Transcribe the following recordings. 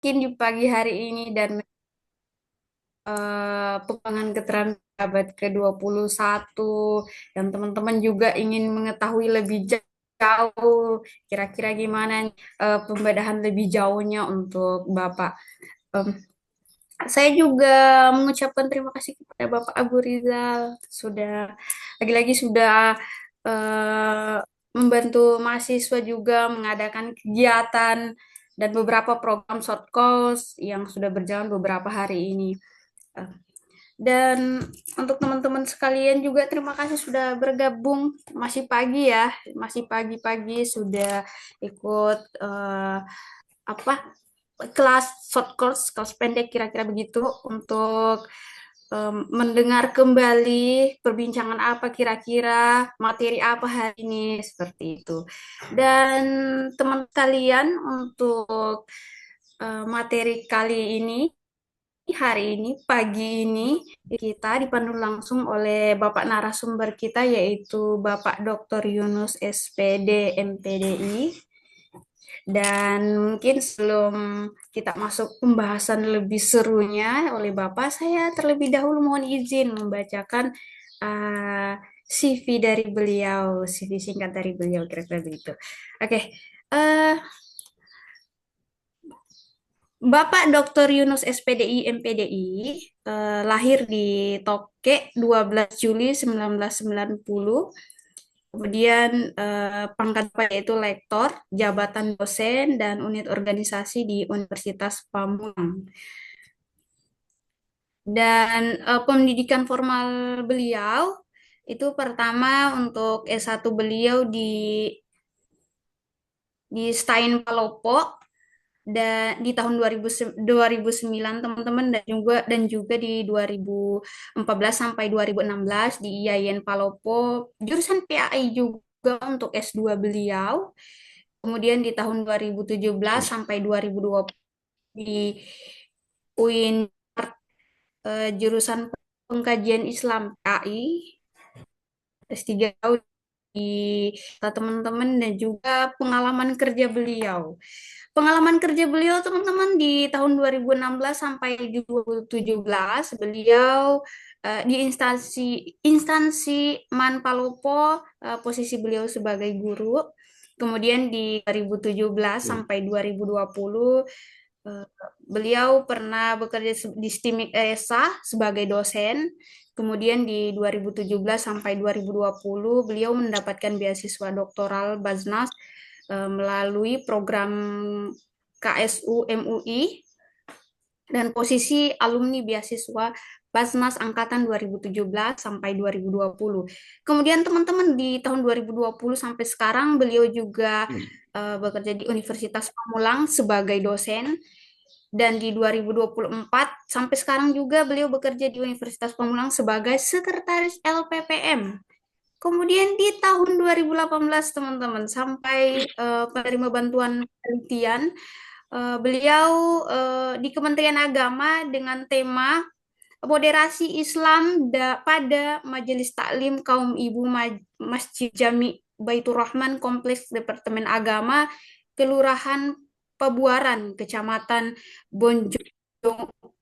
mungkin di pagi hari ini dan pengembangan keterangan abad ke-21 dan teman-teman juga ingin mengetahui lebih jauh kira-kira gimana pembedahan lebih jauhnya untuk Bapak. Em, saya juga mengucapkan terima kasih kepada Bapak Abu Rizal sudah lagi-lagi sudah eh, membantu mahasiswa juga mengadakan kegiatan dan beberapa program short course yang sudah berjalan beberapa hari ini. Eh, Dan untuk teman-teman sekalian juga terima kasih sudah bergabung. Masih pagi ya, masih pagi-pagi sudah ikut apa kelas short course, kelas pendek kira-kira begitu untuk mendengar kembali perbincangan apa kira-kira materi apa hari ini seperti itu. Dan teman kalian untuk materi kali ini hari ini, pagi ini, kita dipandu langsung oleh Bapak narasumber kita, yaitu Bapak Dr. Yunus SPD MPDI. Dan mungkin sebelum kita masuk pembahasan lebih serunya oleh Bapak, saya terlebih dahulu mohon izin membacakan CV dari beliau, CV singkat dari beliau, kira-kira begitu. Oke, uh, Bapak Dr. Yunus SPDI MPDI lahir di Toke 12 Juli 1990. Kemudian pangkat Bapak yaitu lektor, jabatan dosen dan unit organisasi di Universitas Pamulang. Dan pendidikan formal beliau itu pertama untuk S1 beliau di Stein Palopo di tahun 2009 teman-teman dan juga di 2014 sampai 2016 di IAIN Palopo jurusan PAI juga untuk S2 beliau. Kemudian di tahun 2017 sampai 2020 di UIN jurusan Pengkajian Islam PAI S3 di teman-teman dan juga pengalaman kerja beliau. Pengalaman kerja beliau teman-teman di tahun 2016 sampai 2017 beliau di instansi Man Palopo posisi beliau sebagai guru. Kemudian di 2017 sampai 2020 eh, beliau pernah bekerja di STIMIK ESA sebagai dosen. Kemudian di 2017 sampai 2020 beliau mendapatkan beasiswa doktoral Baznas melalui program KSU MUI dan posisi alumni beasiswa Basnas angkatan 2017 sampai 2020. Kemudian teman-teman di tahun 2020 sampai sekarang beliau juga bekerja di Universitas Pamulang sebagai dosen dan di 2024 sampai sekarang juga beliau bekerja di Universitas Pamulang sebagai sekretaris LPPM. Kemudian di tahun 2018 teman-teman sampai penerima bantuan penelitian beliau di Kementerian Agama dengan tema moderasi Islam pada Majelis Taklim Kaum Ibu Masjid Jami Baitur Rahman Kompleks Departemen Agama Kelurahan Pabuaran Kecamatan Bonjong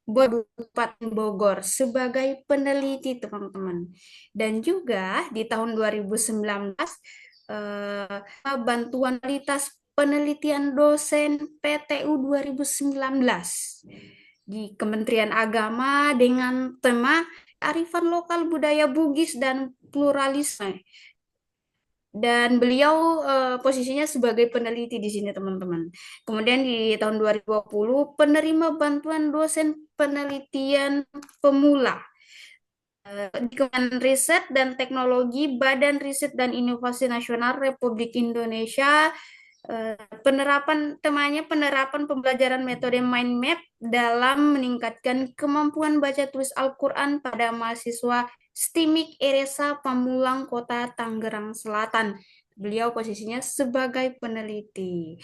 Kabupaten Bogor sebagai peneliti teman-teman. Dan juga di tahun 2019 bantuan kualitas penelitian dosen PTU 2019 di Kementerian Agama dengan tema Arifan Lokal Budaya Bugis dan Pluralisme. Dan beliau posisinya sebagai peneliti di sini teman-teman. Kemudian di tahun 2020 penerima bantuan dosen penelitian pemula di Kementerian Riset dan Teknologi Badan Riset dan Inovasi Nasional Republik Indonesia penerapan pembelajaran metode mind map dalam meningkatkan kemampuan baca tulis Al-Quran pada mahasiswa STIMIK ERESA Pamulang Kota Tangerang Selatan. Beliau posisinya sebagai peneliti.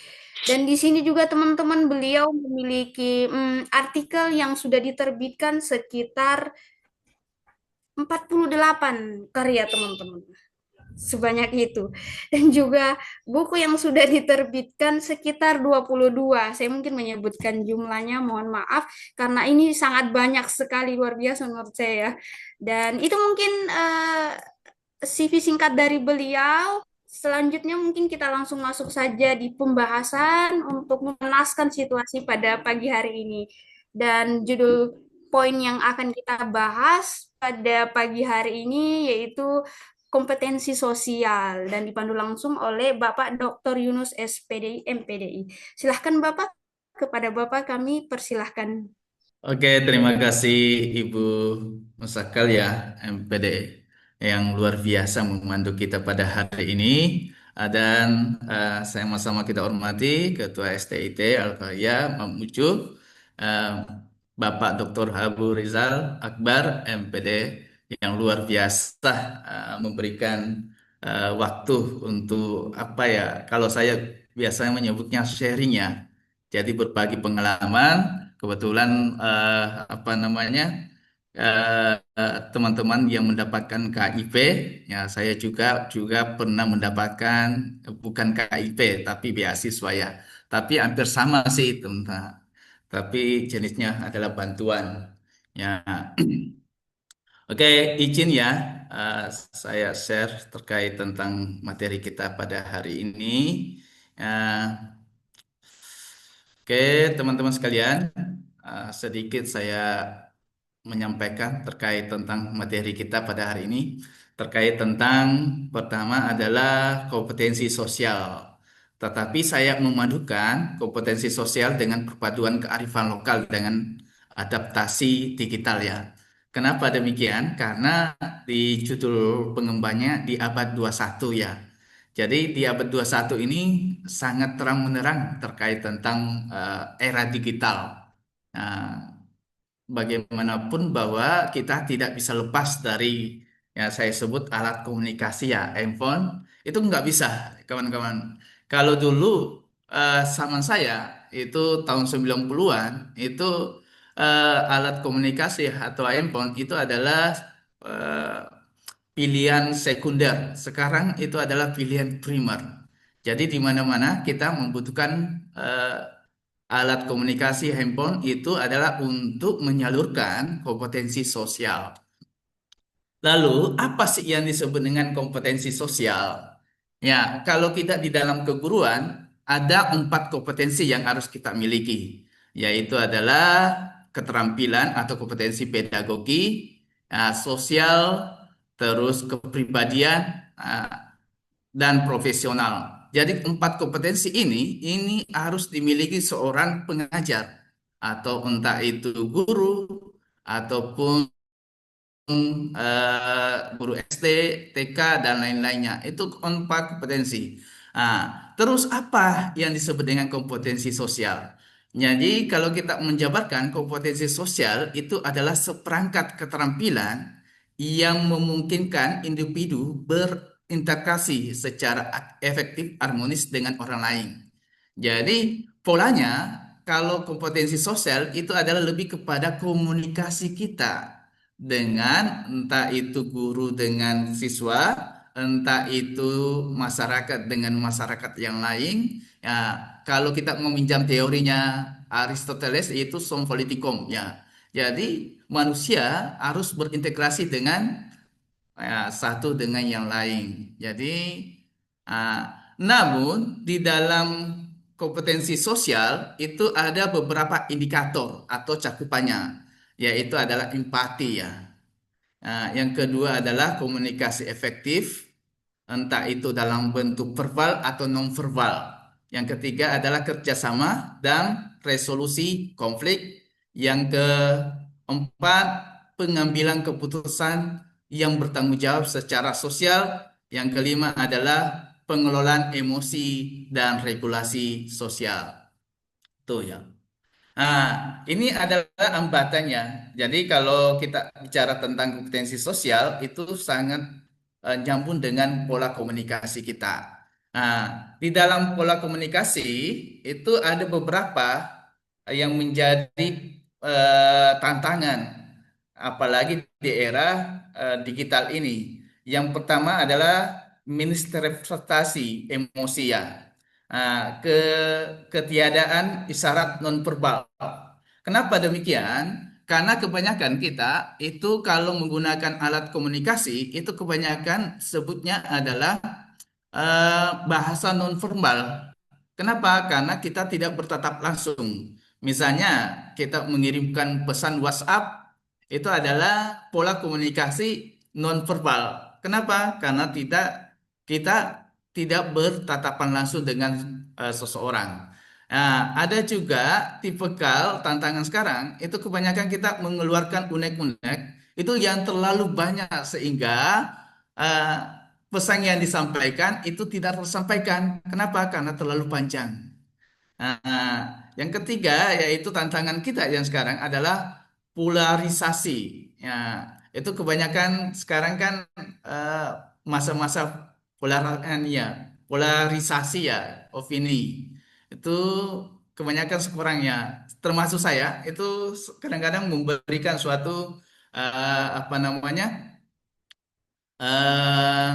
Dan di sini juga teman-teman beliau memiliki artikel yang sudah diterbitkan sekitar 48 karya teman-teman. sebanyak itu. Dan juga buku yang sudah diterbitkan sekitar 22. Saya mungkin menyebutkan jumlahnya, mohon maaf, karena ini sangat banyak sekali, luar biasa menurut saya. Dan itu mungkin CV singkat dari beliau. Selanjutnya mungkin kita langsung masuk saja di pembahasan untuk mengenaskan situasi pada pagi hari ini. Dan judul poin yang akan kita bahas pada pagi hari ini yaitu kompetensi sosial dan dipandu langsung oleh Bapak Dr. Yunus SPDI MPDI. Silahkan Bapak, kepada Bapak kami persilahkan. Oke, terima kasih Ibu Musakal ya, MPD yang luar biasa memandu kita pada hari ini. Dan saya sama-sama kita hormati Ketua STIT Al-Kaya Mamuju, eh, Bapak Dr. Abu Rizal Akbar, MPD yang luar biasa memberikan waktu untuk apa ya, kalau saya biasanya menyebutnya sharing ya. Jadi berbagi pengalaman. Kebetulan apa namanya teman-teman yang mendapatkan KIP, ya saya juga pernah mendapatkan bukan KIP tapi beasiswa ya. Tapi hampir sama sih itu, tapi jenisnya adalah bantuan. Ya, oke, izin ya, eh, saya share terkait tentang materi kita pada hari ini. Eh, Oke, teman-teman sekalian, sedikit saya menyampaikan terkait tentang materi kita pada hari ini. Terkait tentang pertama adalah kompetensi sosial. Tetapi saya memadukan kompetensi sosial dengan perpaduan kearifan lokal dengan adaptasi digital ya. Kenapa demikian? Karena di judul pengembannya di abad 21 ya. Jadi di abad 21 ini sangat terang-menerang terkait tentang era digital. Nah, bagaimanapun bahwa kita tidak bisa lepas dari ya saya sebut alat komunikasi ya, handphone itu nggak bisa, kawan-kawan. Kalau dulu zaman saya itu tahun 90-an itu alat komunikasi atau handphone itu adalah eh, pilihan sekunder. Sekarang itu adalah pilihan primer. Jadi di mana-mana kita membutuhkan eh, alat komunikasi handphone itu adalah untuk menyalurkan kompetensi sosial. Lalu, apa sih yang disebut dengan kompetensi sosial? Ya, kalau kita di dalam keguruan, ada 4 kompetensi yang harus kita miliki, yaitu adalah keterampilan atau kompetensi pedagogi, sosial, terus kepribadian, dan profesional. Jadi 4 kompetensi ini harus dimiliki seorang pengajar atau entah itu guru ataupun guru SD, TK dan lain-lainnya. Itu 4 kompetensi. Nah, terus apa yang disebut dengan kompetensi sosial? Jadi kalau kita menjabarkan kompetensi sosial itu adalah seperangkat keterampilan yang memungkinkan individu berinteraksi secara efektif harmonis dengan orang lain. Jadi polanya kalau kompetensi sosial itu adalah lebih kepada komunikasi kita dengan entah itu guru dengan siswa, entah itu masyarakat dengan masyarakat yang lain. Ya, kalau kita meminjam teorinya Aristoteles yaitu sum politikum ya. Jadi manusia harus berintegrasi dengan satu dengan yang lain. Jadi, namun di dalam kompetensi sosial itu ada beberapa indikator atau cakupannya, yaitu adalah empati ya. Yang kedua adalah komunikasi efektif, entah itu dalam bentuk verbal atau non-verbal. Yang ketiga adalah kerjasama dan resolusi konflik. Yang keempat, pengambilan keputusan yang bertanggung jawab secara sosial. Yang kelima adalah pengelolaan emosi dan regulasi sosial. Tuh ya. Nah, ini adalah hambatannya. Jadi kalau kita bicara tentang kompetensi sosial itu sangat nyambung dengan pola komunikasi kita. Nah, di dalam pola komunikasi itu ada beberapa yang menjadi tantangan, apalagi di era digital ini. Yang pertama adalah misinterpretasi emosi ya. Ke ketiadaan isyarat nonverbal. Kenapa demikian? Karena kebanyakan kita itu kalau menggunakan alat komunikasi itu kebanyakan sebutnya adalah bahasa nonverbal. Kenapa? Karena kita tidak bertatap langsung. Misalnya, kita mengirimkan pesan WhatsApp itu adalah pola komunikasi nonverbal. Kenapa? Karena kita tidak bertatapan langsung dengan seseorang. Nah, ada juga tipikal tantangan sekarang itu kebanyakan kita mengeluarkan unek-unek itu yang terlalu banyak sehingga eh, pesan yang disampaikan itu tidak tersampaikan. Kenapa? Karena terlalu panjang. Yang ketiga yaitu tantangan kita yang sekarang adalah polarisasi. Ya, itu kebanyakan sekarang kan eh, masa-masa polarisasi ya, opini. Itu kebanyakan sekurangnya. Termasuk saya itu kadang-kadang memberikan suatu apa namanya? eh,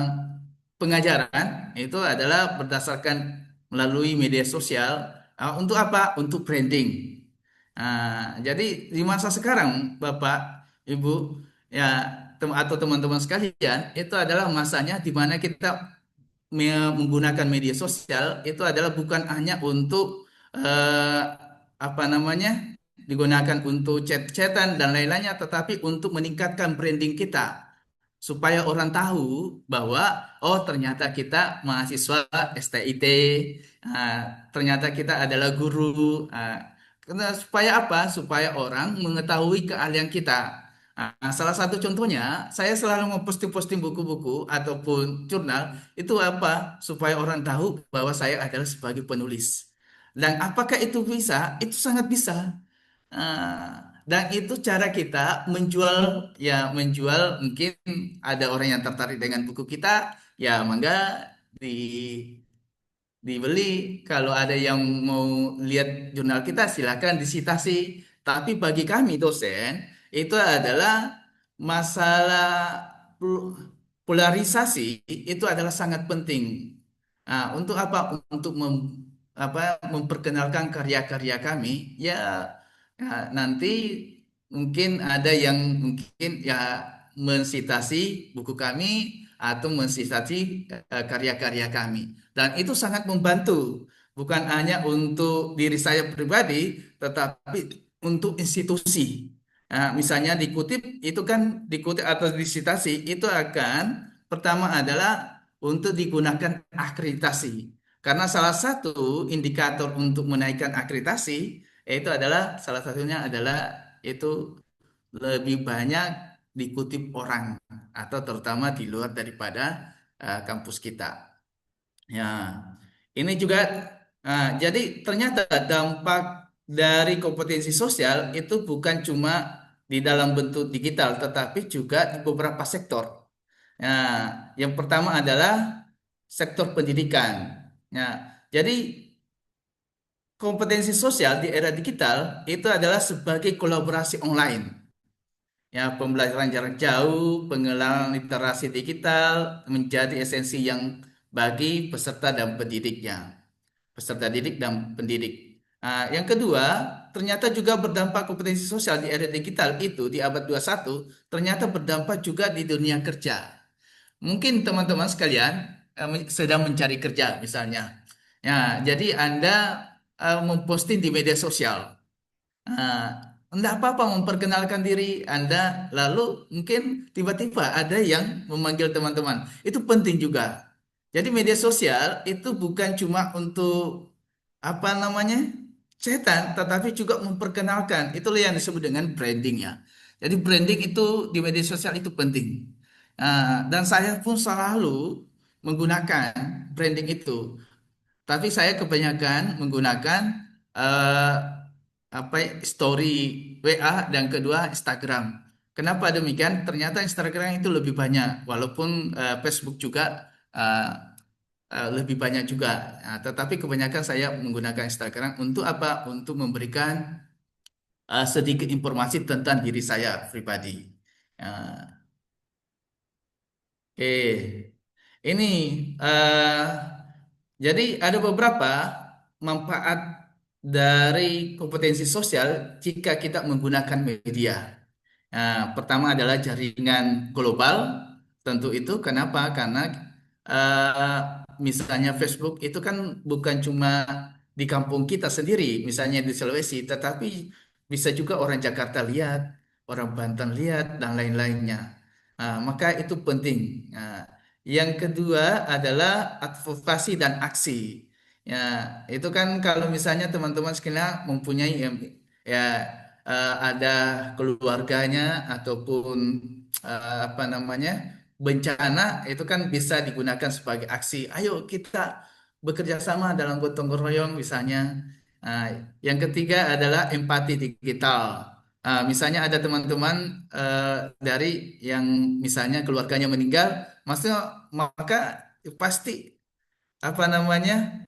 pengajaran itu adalah berdasarkan melalui media sosial. Untuk apa? Untuk branding. Jadi di masa sekarang, Bapak, Ibu, ya atau teman-teman sekalian, itu adalah masanya di mana kita menggunakan media sosial itu adalah bukan hanya untuk eh, apa namanya digunakan untuk chat-chatan dan lain-lainnya, tetapi untuk meningkatkan branding kita supaya orang tahu bahwa oh ternyata kita mahasiswa STIT, ternyata kita adalah guru. Supaya apa? Supaya orang mengetahui keahlian kita. Salah satu contohnya, saya selalu memposting-posting buku-buku ataupun jurnal itu apa? Supaya orang tahu bahwa saya adalah sebagai penulis. Dan apakah itu bisa? Itu sangat bisa. Dan itu cara kita menjual, ya menjual mungkin ada orang yang tertarik dengan buku kita, ya mangga di dibeli. Kalau ada yang mau lihat jurnal kita silakan disitasi. Tapi bagi kami dosen itu adalah masalah pol- polarisasi itu adalah sangat penting. Untuk apa? Untuk memperkenalkan karya-karya kami. Ya, nanti mungkin ada yang mungkin ya mensitasi buku kami atau mensitasi karya-karya kami. Dan itu sangat membantu, bukan hanya untuk diri saya pribadi, tetapi untuk institusi. Misalnya dikutip, itu kan dikutip atau disitasi, itu akan pertama adalah untuk digunakan akreditasi. Karena salah satu indikator untuk menaikkan akreditasi, itu adalah salah satunya adalah itu lebih banyak dikutip orang atau terutama di luar daripada kampus kita. Ya, ini juga jadi ternyata dampak dari kompetensi sosial itu bukan cuma di dalam bentuk digital, tetapi juga di beberapa sektor. Ya, yang pertama adalah sektor pendidikan. Ya, jadi kompetensi sosial di era digital itu adalah sebagai kolaborasi online. Ya, pembelajaran jarak jauh, pengenalan literasi digital menjadi esensi yang bagi peserta dan pendidiknya, peserta didik dan pendidik. Yang kedua, ternyata juga berdampak kompetensi sosial di era digital itu di abad 21, ternyata berdampak juga di dunia kerja. Mungkin teman-teman sekalian sedang mencari kerja misalnya. Ya, jadi Anda memposting di media sosial. Enggak apa-apa memperkenalkan diri Anda, lalu mungkin tiba-tiba ada yang memanggil teman-teman. Itu penting juga. Jadi media sosial itu bukan cuma untuk apa namanya cetak, tetapi juga memperkenalkan. Itulah yang disebut dengan branding ya. Jadi branding itu di media sosial itu penting. Dan saya pun selalu menggunakan branding itu. Tapi saya kebanyakan menggunakan eh, apa story WA dan kedua Instagram. Kenapa demikian? Ternyata Instagram itu lebih banyak, walaupun Facebook juga eh, lebih banyak juga. Tetapi kebanyakan saya menggunakan Instagram untuk apa? Untuk memberikan sedikit informasi tentang diri saya pribadi. Oke. Ini eh, jadi ada beberapa manfaat dari kompetensi sosial jika kita menggunakan media. Nah, pertama adalah jaringan global, tentu itu kenapa? Karena eh, misalnya Facebook itu kan bukan cuma di kampung kita sendiri, misalnya di Sulawesi, tetapi bisa juga orang Jakarta lihat, orang Banten lihat, dan lain-lainnya. Nah, maka itu penting. Nah, yang kedua adalah advokasi dan aksi. Ya, itu kan kalau misalnya teman-teman sekalian mempunyai ya ada keluarganya ataupun apa namanya bencana itu kan bisa digunakan sebagai aksi. Ayo kita bekerja sama dalam gotong royong misalnya. Nah, yang ketiga adalah empati digital. Misalnya ada teman-teman dari yang misalnya keluarganya meninggal, maksudnya maka pasti apa namanya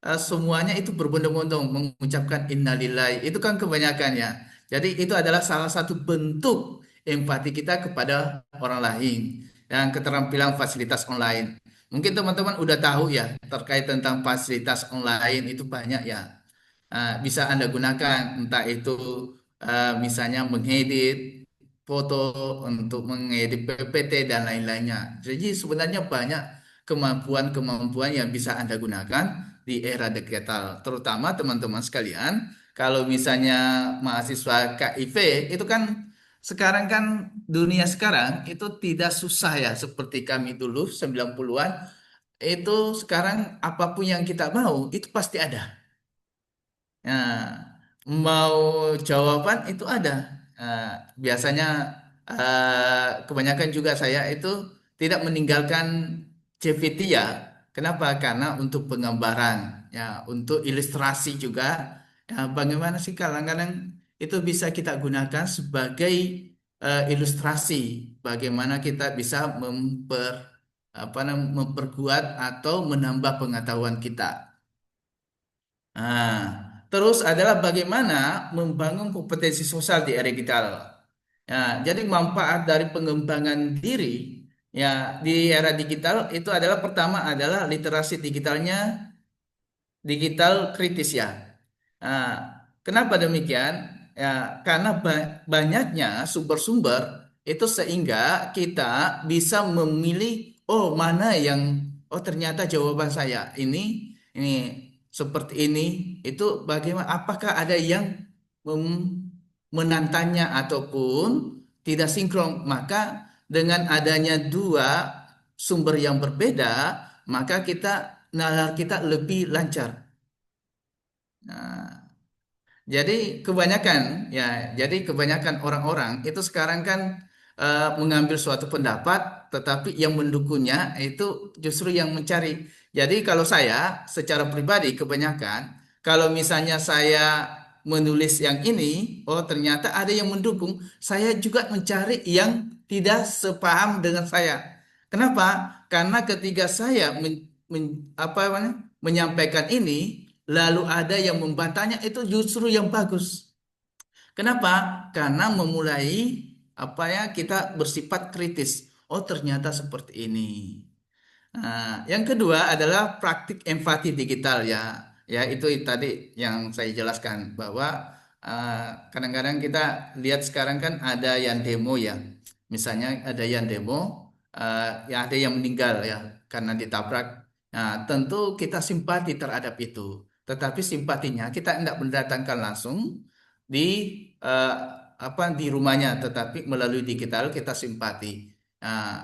semuanya itu berbondong-bondong mengucapkan innalillahi. Itu kan kebanyakan ya. Jadi itu adalah salah satu bentuk empati kita kepada orang lain dan keterampilan fasilitas online. Mungkin teman-teman udah tahu ya terkait tentang fasilitas online itu banyak ya. Bisa Anda gunakan entah itu misalnya mengedit foto untuk mengedit PPT dan lain-lainnya. Jadi sebenarnya banyak kemampuan-kemampuan yang bisa Anda gunakan di era digital, terutama teman-teman sekalian, kalau misalnya mahasiswa KIP itu kan sekarang kan dunia sekarang itu tidak susah ya seperti kami dulu 90-an, itu sekarang apapun yang kita mau itu pasti ada. Nah, mau jawaban itu ada. Nah, biasanya kebanyakan juga saya itu tidak meninggalkan GPT ya. Kenapa? Karena untuk penggambaran, ya, untuk ilustrasi juga. Ya, bagaimana sih kadang-kadang itu bisa kita gunakan sebagai ilustrasi. Bagaimana kita bisa memperkuat atau menambah pengetahuan kita. Nah, terus adalah bagaimana membangun kompetensi sosial di era digital. Ya, jadi manfaat dari pengembangan diri ya di era digital itu adalah pertama adalah literasi digitalnya digital kritis ya. Nah, kenapa demikian? Ya, karena banyaknya sumber-sumber itu sehingga kita bisa memilih oh mana yang oh ternyata jawaban saya ini seperti ini itu bagaimana apakah ada yang menantangnya ataupun tidak sinkron maka dengan adanya dua sumber yang berbeda maka nalar kita lebih lancar. Nah, jadi kebanyakan orang-orang itu sekarang kan mengambil suatu pendapat, tetapi yang mendukungnya itu justru yang mencari. Jadi kalau saya secara pribadi kebanyakan, kalau misalnya saya menulis yang ini, oh ternyata ada yang mendukung, saya juga mencari yang tidak sepaham dengan saya. Kenapa? Karena ketika saya apa namanya, menyampaikan ini, lalu ada yang membantahnya itu justru yang bagus. Kenapa? Karena memulai apa ya kita bersifat kritis. Oh, ternyata seperti ini. Nah, yang kedua adalah praktik empati digital ya. Ya, itu tadi yang saya jelaskan bahwa kadang-kadang kita lihat sekarang kan ada yang demo ya. Misalnya ada yang demo, ya ada yang meninggal ya karena ditabrak. Nah, tentu kita simpati terhadap itu. Tetapi simpatinya kita tidak mendatangkan langsung di eh, di rumahnya, tetapi melalui digital kita simpati.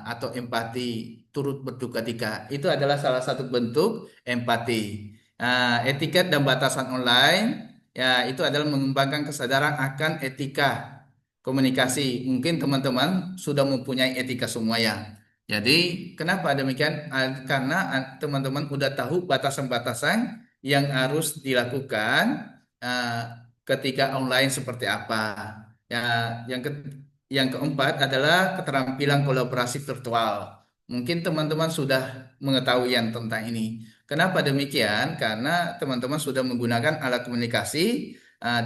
Atau empati turut berduka cita. Itu adalah salah satu bentuk empati. Etiket dan batasan online, ya itu adalah mengembangkan kesadaran akan etika komunikasi. Mungkin teman-teman sudah mempunyai etika semua ya. Jadi kenapa demikian? Karena teman-teman udah tahu batasan-batasan yang harus dilakukan ketika online seperti apa. Ya, yang ke- yang keempat adalah keterampilan kolaborasi virtual. Mungkin teman-teman sudah mengetahui yang tentang ini. Kenapa demikian? Karena teman-teman sudah menggunakan alat komunikasi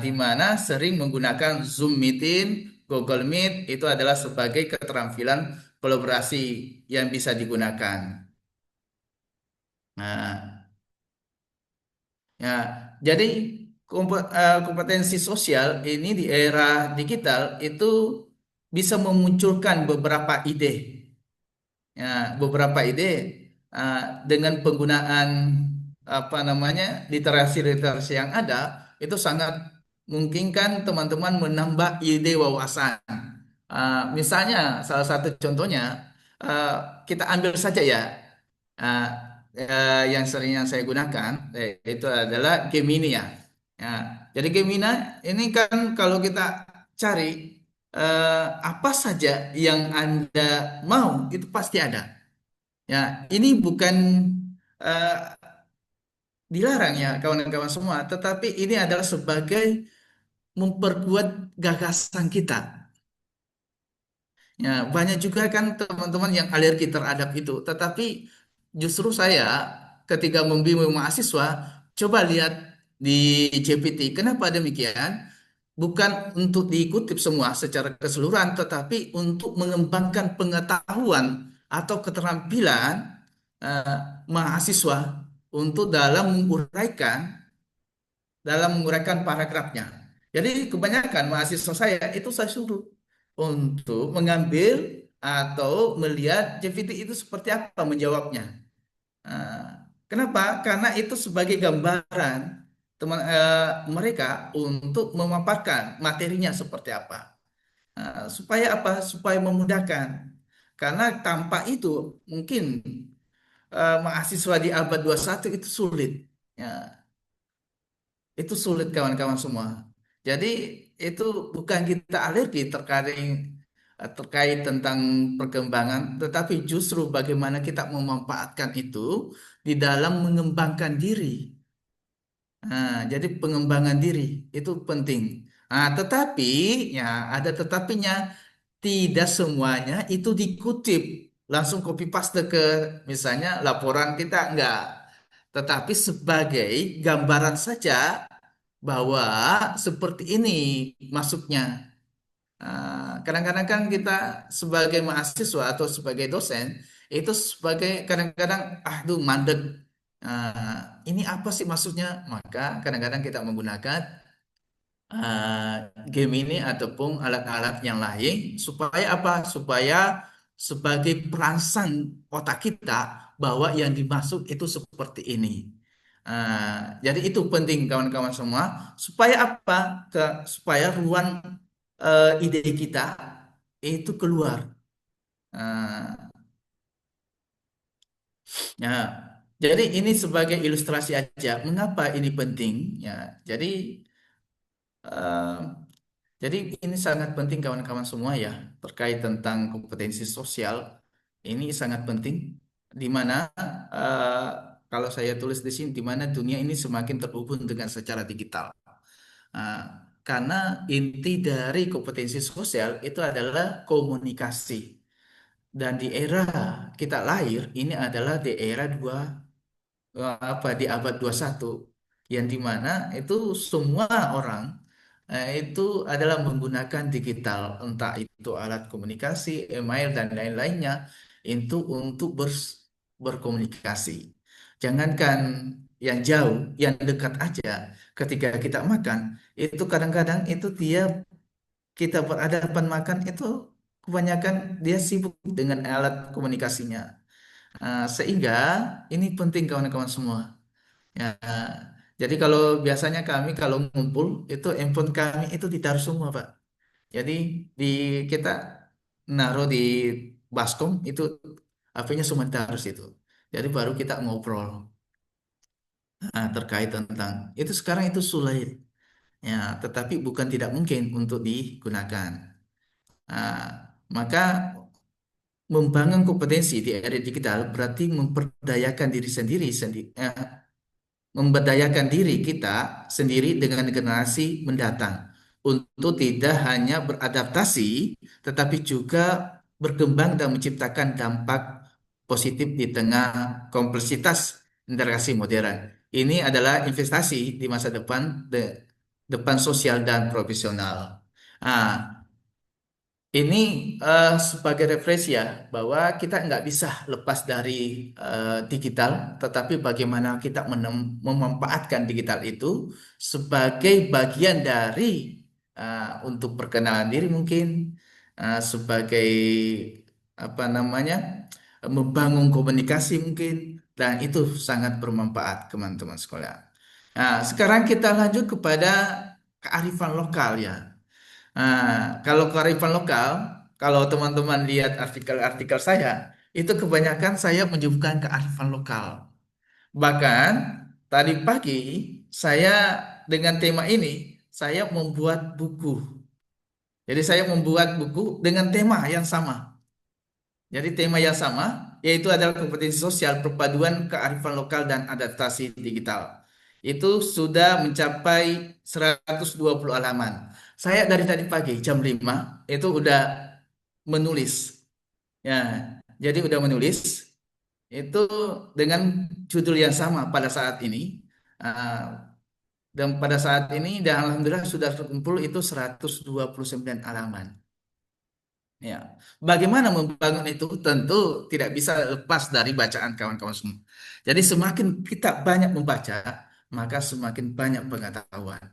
di mana sering menggunakan Zoom Meeting, Google Meet, itu adalah sebagai keterampilan kolaborasi yang bisa digunakan. Nah, ya, jadi kompetensi sosial ini di era digital itu bisa memunculkan beberapa ide. Ya, beberapa ide uh, dengan penggunaan apa namanya literasi-literasi yang ada itu sangat memungkinkan teman-teman menambah ide wawasan. Misalnya salah satu contohnya uh, kita ambil saja ya uh, yang sering yang saya gunakan itu adalah Gemini ya. Ya, jadi Gemini ini kan kalau kita cari apa saja yang Anda mau itu pasti ada. Ya, ini bukan eh, dilarang ya kawan-kawan semua, tetapi ini adalah sebagai memperkuat gagasan kita. Ya, banyak juga kan teman-teman yang alergi terhadap itu, tetapi justru saya ketika membimbing mahasiswa, coba lihat di GPT. Kenapa demikian? Bukan untuk diikutip semua secara keseluruhan, tetapi untuk mengembangkan pengetahuan atau keterampilan eh, mahasiswa untuk dalam menguraikan paragrafnya. Jadi kebanyakan mahasiswa saya itu saya suruh untuk mengambil atau melihat GPT itu seperti apa menjawabnya. Kenapa? Karena itu sebagai gambaran mereka untuk memaparkan materinya seperti apa. Supaya apa? Supaya memudahkan. Karena tanpa itu mungkin mahasiswa di abad 21 itu sulit. Ya, itu sulit kawan-kawan semua. Jadi itu bukan kita alergi terkait tentang perkembangan, tetapi justru bagaimana kita memanfaatkan itu di dalam mengembangkan diri. Jadi pengembangan diri itu penting. Tetapi ya ada tetapinya, tidak semuanya itu dikutip langsung copy paste ke misalnya laporan kita enggak. Tetapi sebagai gambaran saja bahwa seperti ini masuknya. Kadang-kadang kan kita sebagai mahasiswa atau sebagai dosen itu sebagai kadang-kadang aduh mandek. Ini apa sih maksudnya? Maka kadang-kadang kita menggunakan eh, game ini ataupun alat-alat yang lain supaya apa? Supaya sebagai perangsang otak kita bahwa yang dimaksud itu seperti ini. Jadi itu penting kawan-kawan semua supaya apa? Supaya ruang ide kita itu keluar. Ah, ya, jadi ini sebagai ilustrasi aja mengapa ini penting. Ya, jadi eh, jadi ini sangat penting kawan-kawan semua ya terkait tentang kompetensi sosial. Ini sangat penting di mana eh, kalau saya tulis di sini di mana dunia ini semakin terhubung dengan secara digital. Ah, karena inti dari kompetensi sosial itu adalah komunikasi. Dan di era kita lahir ini adalah di era di abad 21 yang dimana itu semua orang itu adalah menggunakan digital, entah itu alat komunikasi, email dan lain-lainnya itu untuk berkomunikasi. Jangankan yang jauh, yang dekat aja ketika kita makan itu kadang-kadang itu kita berhadapan makan itu kebanyakan dia sibuk dengan alat komunikasinya. Sehingga ini penting kawan-kawan semua. Ya, jadi kalau biasanya kami kalau ngumpul itu handphone kami itu ditaruh semua, Pak. Jadi di kita naruh di baskom itu HP-nya semua ditaruh situ. Jadi baru kita ngobrol terkait tentang itu sekarang itu sulit. Ya, tetapi bukan tidak mungkin untuk digunakan. Maka membangun kompetensi di era digital berarti memperdayakan diri sendiri, memberdayakan diri kita sendiri dengan generasi mendatang untuk tidak hanya beradaptasi, tetapi juga berkembang dan menciptakan dampak positif di tengah kompleksitas interaksi modern. Ini adalah investasi di masa depan, depan sosial dan profesional. Ah, Ini sebagai referensi ya, bahwa kita nggak bisa lepas dari digital, tetapi bagaimana kita memanfaatkan digital itu sebagai bagian dari untuk perkenalan diri mungkin, sebagai apa namanya, membangun komunikasi mungkin, dan itu sangat bermanfaat teman-teman sekolah. Nah, sekarang kita lanjut kepada kearifan lokal ya. Nah, kalau kearifan lokal, kalau teman-teman lihat artikel-artikel saya, itu kebanyakan saya menyebutkan kearifan lokal. Bahkan tadi pagi saya dengan tema ini, saya membuat buku. Jadi saya membuat buku dengan tema yang sama. Jadi tema yang sama, yaitu adalah kompetensi sosial, perpaduan kearifan lokal dan adaptasi digital. Itu sudah mencapai 120 halaman. Saya dari tadi pagi jam 5 itu udah menulis. Ya, jadi udah menulis itu dengan judul yang sama pada saat ini. Ah, dan pada saat ini dan alhamdulillah sudah terkumpul itu 129 halaman. Ya, bagaimana membangun itu tentu tidak bisa lepas dari bacaan kawan-kawan semua. Jadi semakin kita banyak membaca, maka semakin banyak pengetahuan.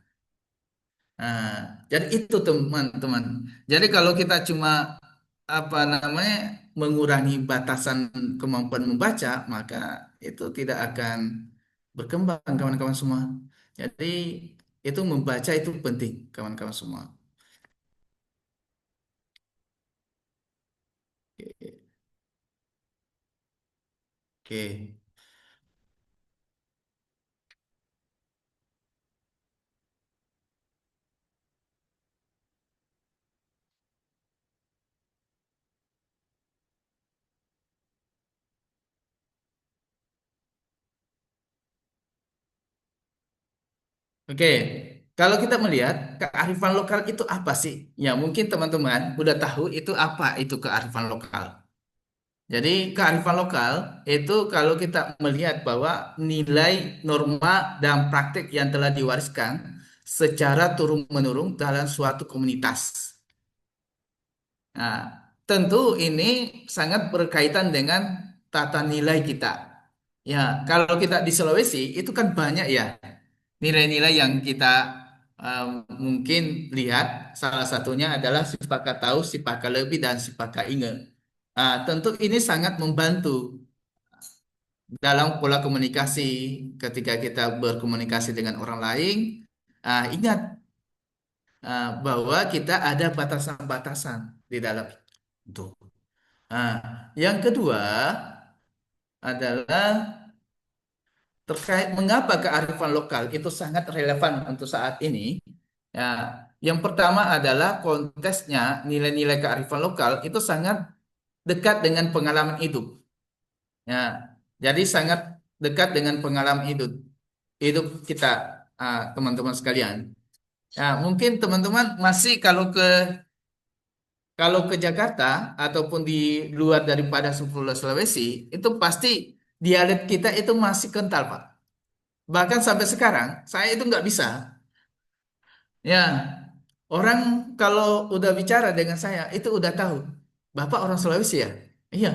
Nah, jadi itu teman-teman. Jadi kalau kita cuma apa namanya mengurangi batasan kemampuan membaca, maka itu tidak akan berkembang kawan-kawan semua. Jadi itu membaca itu penting kawan-kawan semua. Oke. Oke. Oke, kalau kita melihat kearifan lokal itu apa sih? Ya, mungkin teman-teman udah tahu itu apa itu kearifan lokal. Jadi, kearifan lokal itu kalau kita melihat bahwa nilai, norma, dan praktik yang telah diwariskan secara turun-menurun dalam suatu komunitas. Nah, tentu ini sangat berkaitan dengan tata nilai kita. Ya, kalau kita di Sulawesi itu kan banyak ya nilai-nilai yang kita um, mungkin lihat. Salah satunya adalah sipaka tahu, sipaka lebih, dan sipaka ingat. Nah, tentu ini sangat membantu dalam pola komunikasi ketika kita berkomunikasi dengan orang lain. Ingat bahwa kita ada batasan-batasan di dalam itu. Nah, yang kedua adalah terkait mengapa kearifan lokal itu sangat relevan untuk saat ini. Ya, yang pertama adalah konteksnya nilai-nilai kearifan lokal itu sangat dekat dengan pengalaman hidup. Ya, jadi sangat dekat dengan pengalaman hidup kita, teman-teman sekalian. Ya, mungkin teman-teman masih kalau ke Jakarta ataupun di luar daripada Pulau Sulawesi, itu pasti dialek kita itu masih kental, Pak. Bahkan sampai sekarang, saya itu nggak bisa. Ya, orang kalau udah bicara dengan saya, itu udah tahu. Bapak orang Sulawesi ya? Iya.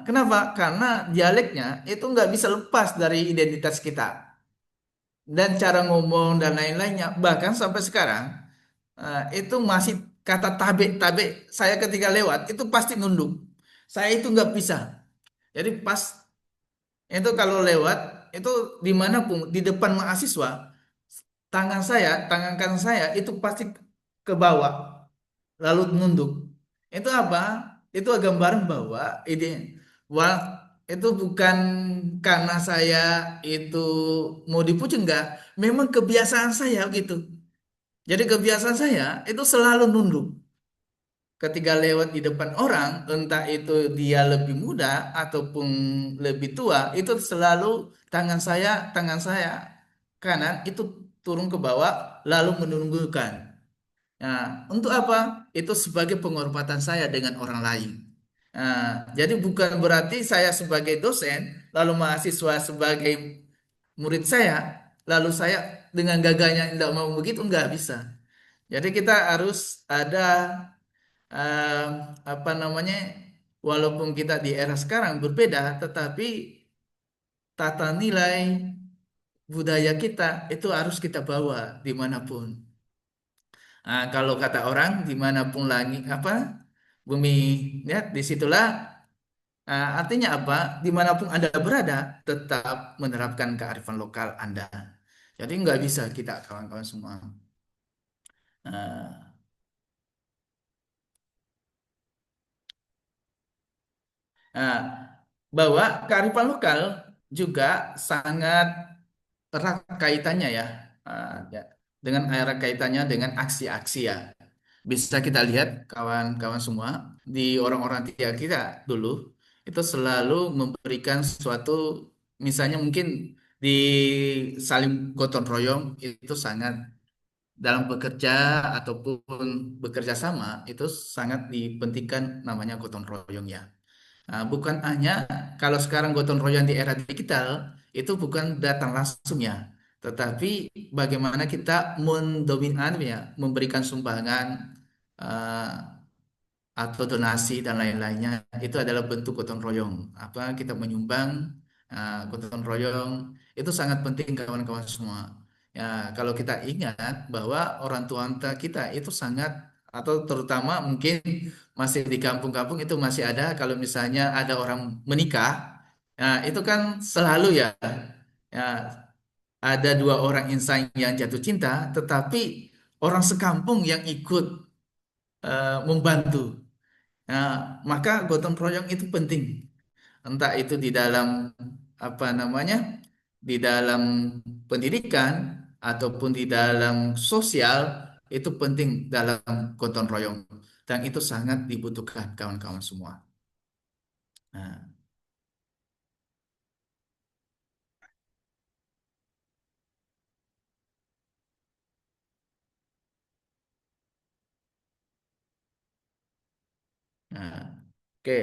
Kenapa? Karena dialeknya itu nggak bisa lepas dari identitas kita. Dan cara ngomong dan lain-lainnya. Bahkan sampai sekarang, itu masih kata tabe-tabe. Saya ketika lewat, itu pasti nunduk. Saya itu nggak bisa. Jadi pas itu kalau lewat, itu dimanapun, di depan mahasiswa, tangan kanan saya itu pasti ke bawah lalu nunduk. Itu apa? Itu gambaran bahwa ide wah itu bukan karena saya itu mau dipuji enggak, memang kebiasaan saya gitu. Jadi kebiasaan saya itu selalu nunduk. Ketika lewat di depan orang, entah itu dia lebih muda ataupun lebih tua, itu selalu tangan saya kanan itu turun ke bawah lalu menunjukkan. Nah, untuk apa? Itu sebagai penghormatan saya dengan orang lain. Nah, jadi bukan berarti saya sebagai dosen, lalu mahasiswa sebagai murid saya, lalu saya dengan gagahnya tidak mau begitu, enggak bisa. Jadi kita harus ada eh, apa namanya, walaupun kita di era sekarang berbeda, tetapi tata nilai budaya kita itu harus kita bawa dimanapun. Kalau kata orang, dimanapun lagi apa bumi, ya disitulah. Artinya apa? Dimanapun Anda berada, tetap menerapkan kearifan lokal Anda. Jadi nggak bisa kita kawan-kawan semua. Nah, nah, bahwa kearifan lokal juga sangat erat kaitannya ya, ya, dengan erat kaitannya dengan aksi-aksi ya. Bisa kita lihat kawan-kawan semua di orang-orang tia kita dulu itu selalu memberikan suatu, misalnya mungkin di saling gotong royong itu sangat, dalam bekerja ataupun bekerja sama itu sangat dipentingkan namanya gotong royong ya. Bukan hanya kalau sekarang gotong royong di era digital itu bukan datang langsung ya, tetapi bagaimana kita mendominasi ya, memberikan sumbangan, eh, atau donasi dan lain-lainnya, itu adalah bentuk gotong royong. Apa kita menyumbang, gotong royong itu sangat penting kawan-kawan semua. Ya, kalau kita ingat bahwa orang tua kita itu sangat, atau terutama mungkin masih di kampung-kampung itu masih ada, kalau misalnya ada orang menikah, itu kan selalu ya, ya ada dua orang insan yang jatuh cinta, tetapi orang sekampung yang ikut membantu. Nah, maka gotong royong itu penting. Entah itu di dalam apa namanya, di dalam pendidikan ataupun di dalam sosial, itu penting dalam gotong royong. Dan itu sangat dibutuhkan kawan-kawan semua. Nah, nah, oke.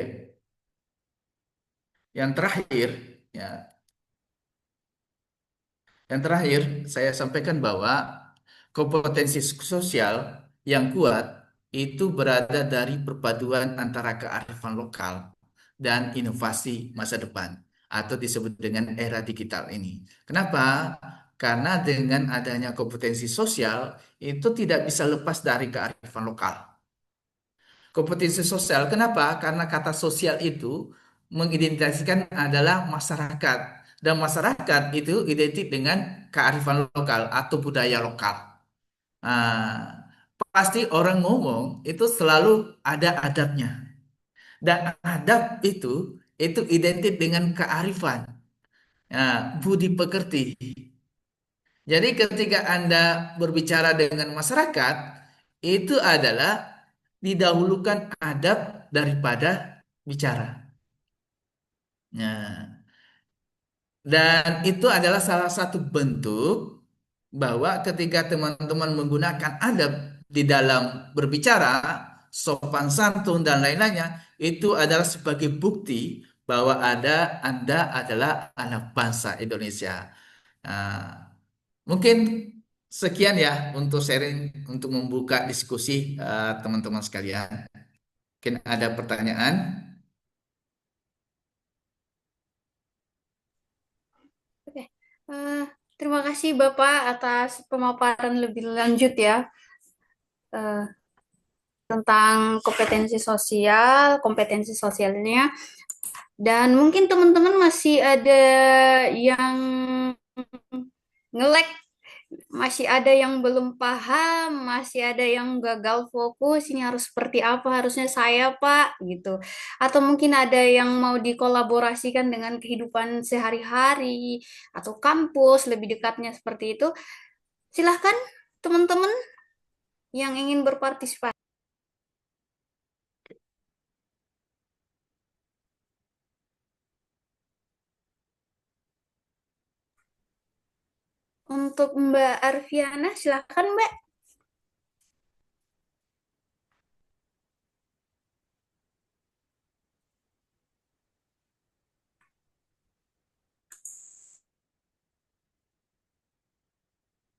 Yang terakhir, ya, yang terakhir saya sampaikan bahwa kompetensi sosial yang kuat itu berada dari perpaduan antara kearifan lokal dan inovasi masa depan atau disebut dengan era digital ini. Kenapa? Karena dengan adanya kompetensi sosial itu tidak bisa lepas dari kearifan lokal. Kompetensi sosial, kenapa? Karena kata sosial itu mengidentifikasikan adalah masyarakat. Dan masyarakat itu identik dengan kearifan lokal atau budaya lokal. Nah, pasti orang ngomong itu selalu ada adabnya. Dan adab itu identik dengan kearifan. Nah, budi pekerti. Jadi ketika Anda berbicara dengan masyarakat, itu adalah didahulukan adab daripada bicara. Nah, dan itu adalah salah satu bentuk bahwa ketika teman-teman menggunakan adab di dalam berbicara, sopan santun dan lain-lainnya, itu adalah sebagai bukti bahwa Anda adalah anak bangsa Indonesia. Nah, mungkin sekian ya untuk sharing, untuk membuka diskusi teman-teman sekalian. Mungkin ada pertanyaan? Oke. Eh, Terima kasih Bapak atas pemaparan lebih lanjut ya, eh, tentang kompetensi sosialnya. Dan mungkin teman-teman masih ada yang nge-lag, masih ada yang belum paham, masih ada yang gagal fokus, ini harus seperti apa harusnya saya, Pak, gitu. Atau mungkin ada yang mau dikolaborasikan dengan kehidupan sehari-hari atau kampus lebih dekatnya seperti itu. Silahkan teman-teman yang ingin berpartisipasi. Untuk Mbak Arfiana, silahkan Mbak.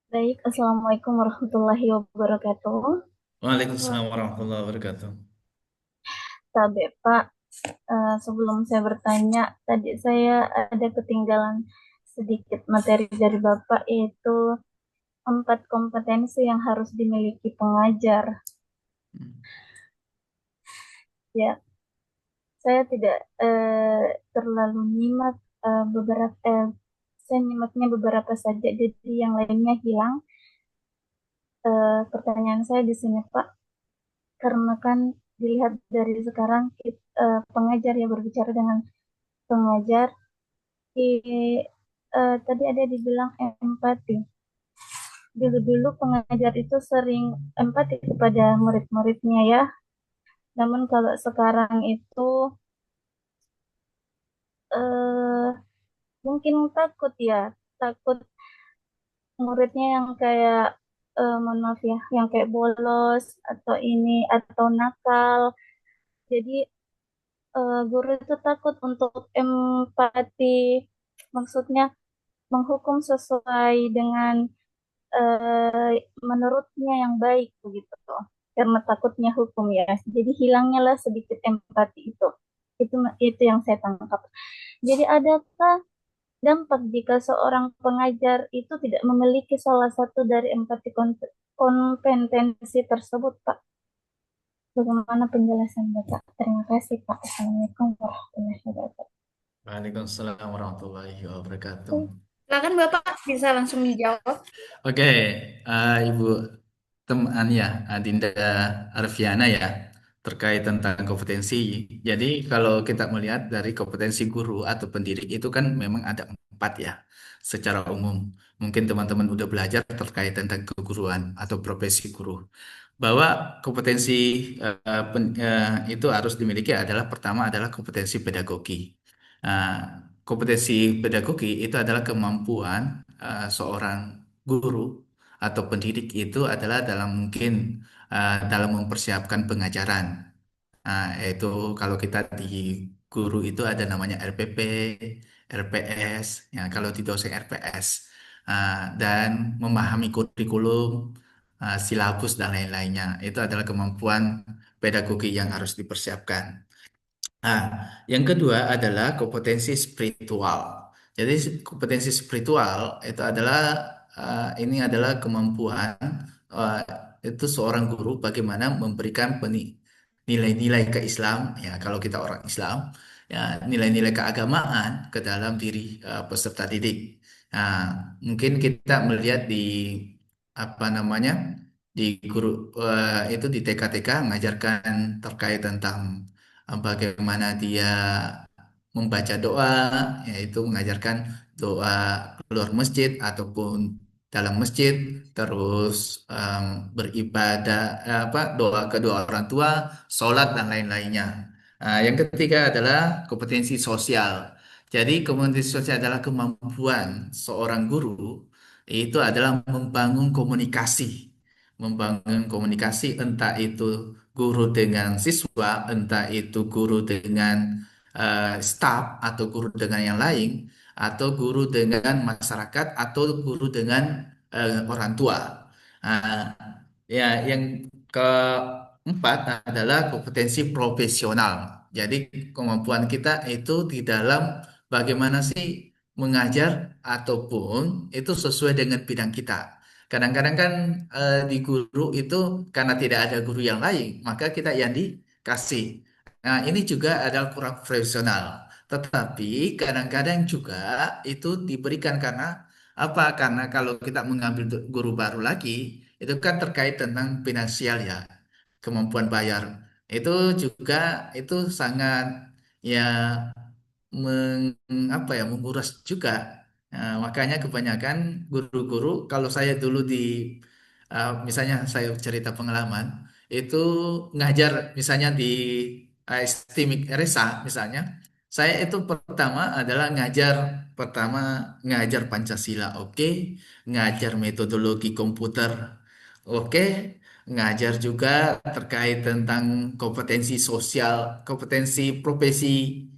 Baik, Assalamualaikum warahmatullahi wabarakatuh. Waalaikumsalam warahmatullahi wabarakatuh. Tabe, Pak. Sebelum saya bertanya, tadi saya ada ketinggalan sedikit materi dari Bapak, yaitu 4 kompetensi yang harus dimiliki pengajar. Ya, saya tidak terlalu nyimak saya nyimaknya beberapa saja, jadi yang lainnya hilang. Pertanyaan saya di sini, Pak, karena kan dilihat dari sekarang pengajar ya berbicara dengan pengajar, tadi ada dibilang empati. Dulu-dulu pengajar itu sering empati kepada murid-muridnya ya. Namun kalau sekarang itu eh, mungkin takut ya, takut muridnya yang kayak mohon maaf ya, yang kayak bolos atau ini atau nakal. Jadi guru itu takut untuk empati, maksudnya menghukum sesuai dengan eh, menurutnya yang baik begitu. Karena takutnya hukum ya. Jadi hilangnya lah sedikit empati itu. Itu yang saya tangkap. Jadi adakah dampak jika seorang pengajar itu tidak memiliki salah satu dari empati kompetensi tersebut, Pak? Bagaimana penjelasan Bapak? Terima kasih, Pak. Assalamualaikum warahmatullahi wabarakatuh. Waalaikumsalam warahmatullahi wabarakatuh. Silakan Bapak bisa langsung dijawab. Oke, Ibu teman ya, Adinda Arfiana ya, terkait tentang kompetensi. Jadi kalau kita melihat dari kompetensi guru atau pendidik itu kan memang ada 4 ya, secara umum. Mungkin teman-teman udah belajar terkait tentang keguruan atau profesi guru. Bahwa kompetensi itu harus dimiliki adalah pertama adalah kompetensi pedagogi. Nah, kompetensi pedagogi itu adalah kemampuan seorang guru atau pendidik itu adalah dalam mungkin dalam mempersiapkan pengajaran. Nah, yaitu kalau kita di guru itu ada namanya RPP, RPS, ya kalau di dosen RPS, dan memahami kurikulum, silabus dan lain-lainnya. Itu adalah kemampuan pedagogi yang harus dipersiapkan. Nah, yang kedua adalah kompetensi spiritual. Jadi kompetensi spiritual itu adalah ini adalah kemampuan eh, itu seorang guru bagaimana memberikan nilai-nilai ke Islam ya kalau kita orang Islam ya nilai-nilai keagamaan ke dalam diri peserta didik. Nah, mungkin kita melihat di apa namanya di guru itu di TK-TK mengajarkan terkait tentang bagaimana dia membaca doa, yaitu mengajarkan doa keluar masjid ataupun dalam masjid, terus beribadah, doa kedua orang tua, sholat dan lain-lainnya. Yang ketiga adalah kompetensi sosial. Jadi kompetensi sosial adalah kemampuan seorang guru itu adalah membangun komunikasi entah itu guru dengan siswa, entah itu guru dengan staf atau guru dengan yang lain, atau guru dengan masyarakat, atau guru dengan orang tua. Nah, ya, yang keempat adalah kompetensi profesional. Jadi kemampuan kita itu di dalam bagaimana sih mengajar ataupun itu sesuai dengan bidang kita. Kadang-kadang kan di guru itu karena tidak ada guru yang lain, maka kita yang dikasih. Nah, ini juga adalah kurang profesional. Tetapi kadang-kadang juga itu diberikan karena apa? Karena kalau kita mengambil guru baru lagi, itu kan terkait tentang finansial ya, kemampuan bayar. Itu juga itu sangat ya apa ya menguras juga. Nah, makanya kebanyakan guru-guru kalau saya dulu di misalnya saya cerita pengalaman itu ngajar misalnya di STIMIK RSA misalnya saya itu pertama ngajar Pancasila oke, ngajar metodologi komputer oke, ngajar juga terkait tentang kompetensi sosial, kompetensi profesi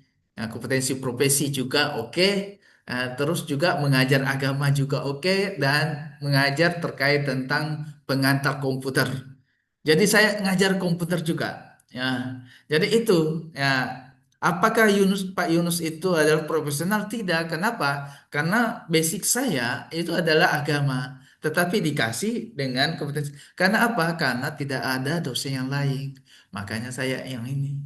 juga oke. Terus juga mengajar agama juga oke dan mengajar terkait tentang pengantar komputer. Jadi saya ngajar komputer juga. Ya, jadi itu ya. Apakah Pak Yunus itu adalah profesional? Tidak. Kenapa? Karena basic saya itu adalah agama, tetapi dikasih dengan kompetensi. Karena apa? Karena tidak ada dosen yang lain. Makanya saya yang ini.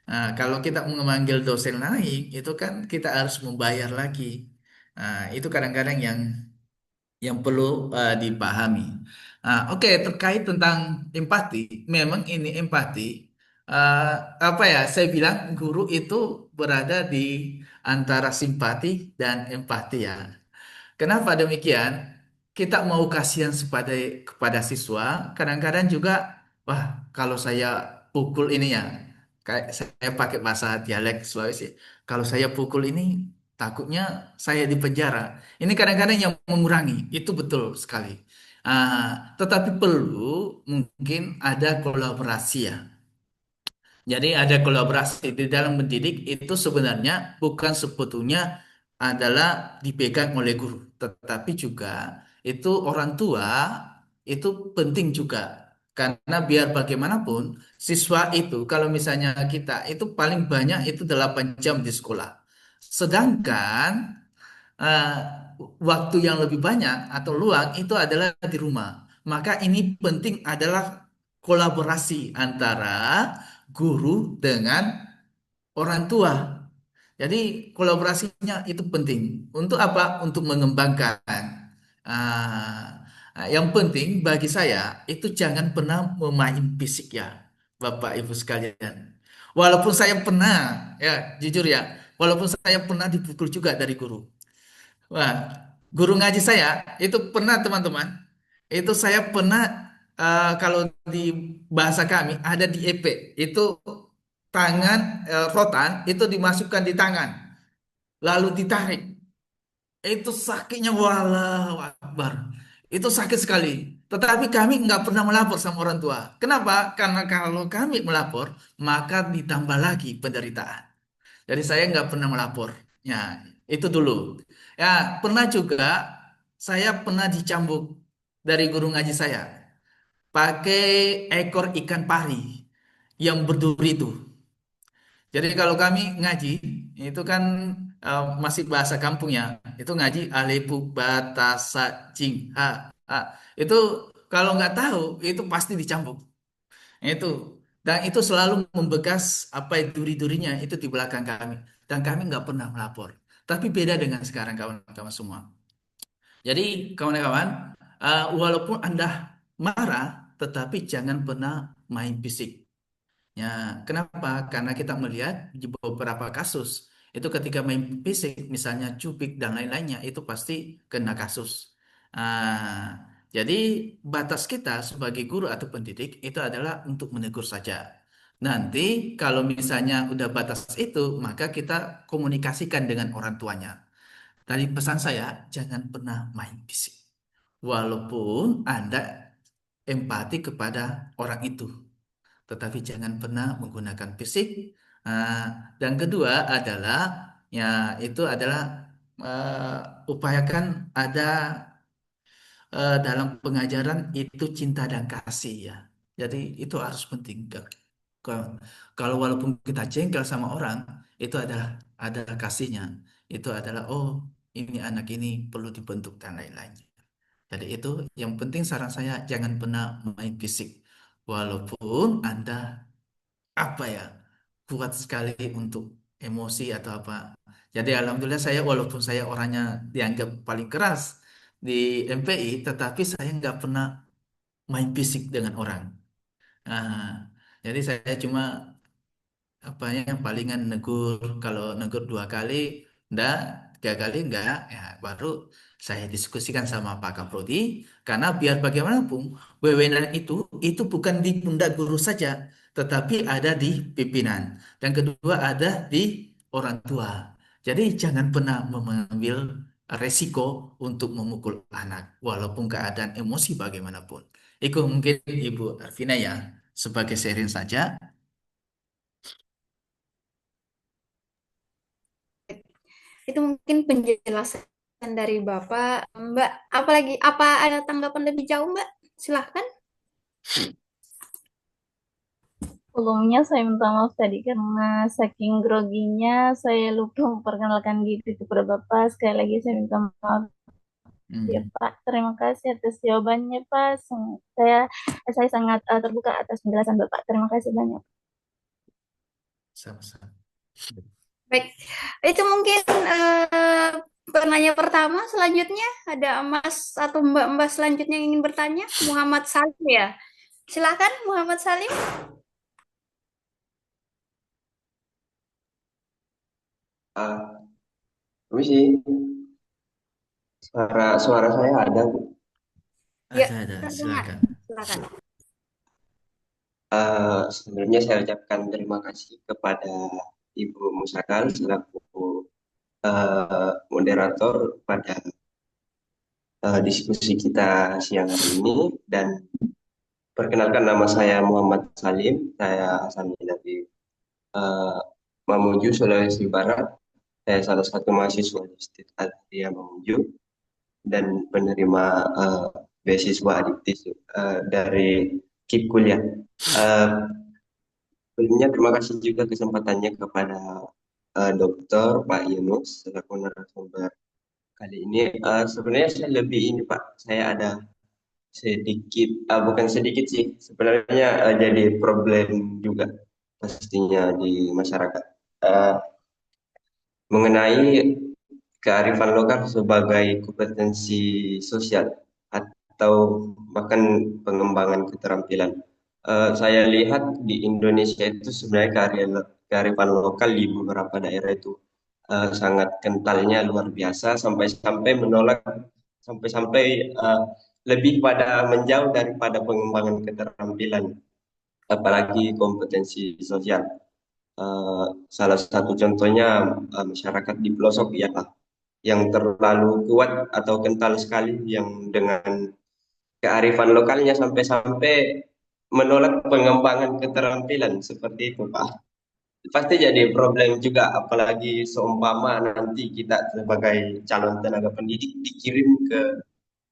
Nah, kalau kita memanggil dosen lain, itu kan kita harus membayar lagi. Nah, itu kadang-kadang yang perlu dipahami. Nah, oke, terkait tentang empati, memang ini empati. eh, apa ya? Saya bilang guru itu berada di antara simpati dan empati ya. Kenapa demikian? Kita mau kasihan kepada siswa, kadang-kadang juga, wah, kalau saya pukul ini ya, kayak saya pakai bahasa dialek Sulawesi, kalau saya pukul ini, takutnya saya di penjara. Ini kadang-kadang yang mengurangi, itu betul sekali. Tetapi perlu mungkin ada kolaborasi ya. Jadi ada kolaborasi di dalam mendidik itu sebenarnya bukan sebetulnya adalah dipegang oleh guru, tetapi juga itu orang tua itu penting juga karena biar bagaimanapun siswa itu kalau misalnya kita itu paling banyak itu 8 jam di sekolah. Sedangkan eh, waktu yang lebih banyak atau luang itu adalah di rumah. Maka ini penting adalah kolaborasi antara guru dengan orang tua. Jadi kolaborasinya itu penting. Untuk apa? Untuk mengembangkan. Yang penting bagi saya itu jangan pernah memain fisik ya, Bapak Ibu sekalian. Walaupun saya pernah, ya jujur ya, walaupun saya pernah dipukul juga dari guru. Wah, guru ngaji saya itu pernah teman-teman. Itu saya pernah kalau di bahasa kami ada di EP itu tangan rotan itu dimasukkan di tangan lalu ditarik. Itu sakitnya walau akbar. Itu sakit sekali. Tetapi kami nggak pernah melapor sama orang tua. Kenapa? Karena kalau kami melapor maka ditambah lagi penderitaan. Jadi saya nggak pernah melapor. Ya, itu dulu. Ya, pernah juga saya pernah dicambuk dari guru ngaji saya pakai ekor ikan pari yang berduri itu. Jadi kalau kami ngaji itu kan masih bahasa kampung ya. Itu ngaji alifuk batasa cing ha, ha. Itu kalau nggak tahu itu pasti dicambuk. Itu dan itu selalu membekas apa itu duri-durinya itu di belakang kami dan kami nggak pernah melapor. Tapi beda dengan sekarang kawan-kawan semua. Jadi kawan-kawan, walaupun Anda marah, tetapi jangan pernah main fisik. Ya, kenapa? Karena kita melihat di beberapa kasus itu ketika main fisik, misalnya cubit dan lain-lainnya, itu pasti kena kasus. Jadi batas kita sebagai guru atau pendidik itu adalah untuk menegur saja. Nanti kalau misalnya udah batas itu, maka kita komunikasikan dengan orang tuanya. Tadi pesan saya, jangan pernah main fisik. Walaupun Anda empati kepada orang itu tetapi jangan pernah menggunakan fisik. Dan kedua adalah ya itu adalah upayakan ada dalam pengajaran itu cinta dan kasih ya. Jadi itu harus penting. Kalau kalau walaupun kita jengkel sama orang itu ada kasihnya. Itu adalah oh ini anak ini perlu dibentuk dan lain-lain. Jadi itu yang penting saran saya jangan pernah main fisik. Walaupun Anda apa ya kuat sekali untuk emosi atau apa. Jadi alhamdulillah saya walaupun saya orangnya dianggap paling keras di MPI, tetapi saya nggak pernah main fisik dengan orang. Nah, jadi saya cuma apa yang palingan negur kalau negur 2 kali enggak 3 kali enggak ya baru saya diskusikan sama Pak Kaprodi karena biar bagaimanapun wewenang itu bukan di pundak guru saja tetapi ada di pimpinan dan kedua ada di orang tua jadi jangan pernah mengambil resiko untuk memukul anak walaupun keadaan emosi bagaimanapun itu mungkin Ibu Arvina ya sebagai sharing saja. Itu mungkin penjelasan dari Bapak. Mbak, apalagi apa ada tanggapan lebih jauh, Mbak? Silahkan. Sebelumnya saya minta maaf tadi karena saking groginya saya lupa memperkenalkan diri kepada Bapak. Sekali lagi saya minta maaf ya Hmm, Pak. Terima kasih atas jawabannya Pak. Saya sangat terbuka atas penjelasan Bapak. Terima kasih banyak. sama-sama. Baik, itu mungkin penanya pertama. Selanjutnya ada Mas atau Mbak-mbak selanjutnya yang ingin bertanya. Muhammad Salim ya. Silakan Muhammad Salim. Ah, permisi, suara saya ada, Bu. Ya, Ada, terdengar. silakan. Silakan. Sebelumnya saya ucapkan terima kasih kepada Ibu Musakal selaku moderator pada diskusi kita siang hari ini, dan perkenalkan nama saya Muhammad Salim. Saya asalnya dari eh, Mamuju, Sulawesi Barat. Saya salah satu mahasiswa di Stit Adria Mamuju dan penerima beasiswa adiktif dari KIP Kuliah. Eh, Sebelumnya terima kasih juga kesempatannya kepada Dr. Pak Yunus selaku narasumber kali ini. Sebenarnya saya lebih ini Pak, saya ada sedikit, bukan sedikit sih, sebenarnya jadi problem juga pastinya di masyarakat. Eh, Mengenai kearifan lokal sebagai kompetensi sosial atau bahkan pengembangan keterampilan. Saya lihat di Indonesia itu sebenarnya kearifan lokal di beberapa daerah itu sangat kentalnya luar biasa sampai-sampai menolak sampai-sampai lebih pada menjauh daripada pengembangan keterampilan apalagi kompetensi sosial. Salah satu contohnya masyarakat di pelosok ya yang terlalu kuat atau kental sekali yang dengan kearifan lokalnya sampai-sampai menolak pengembangan keterampilan seperti itu Pak. Pasti jadi problem juga apalagi seumpama nanti kita sebagai calon tenaga pendidik dikirim ke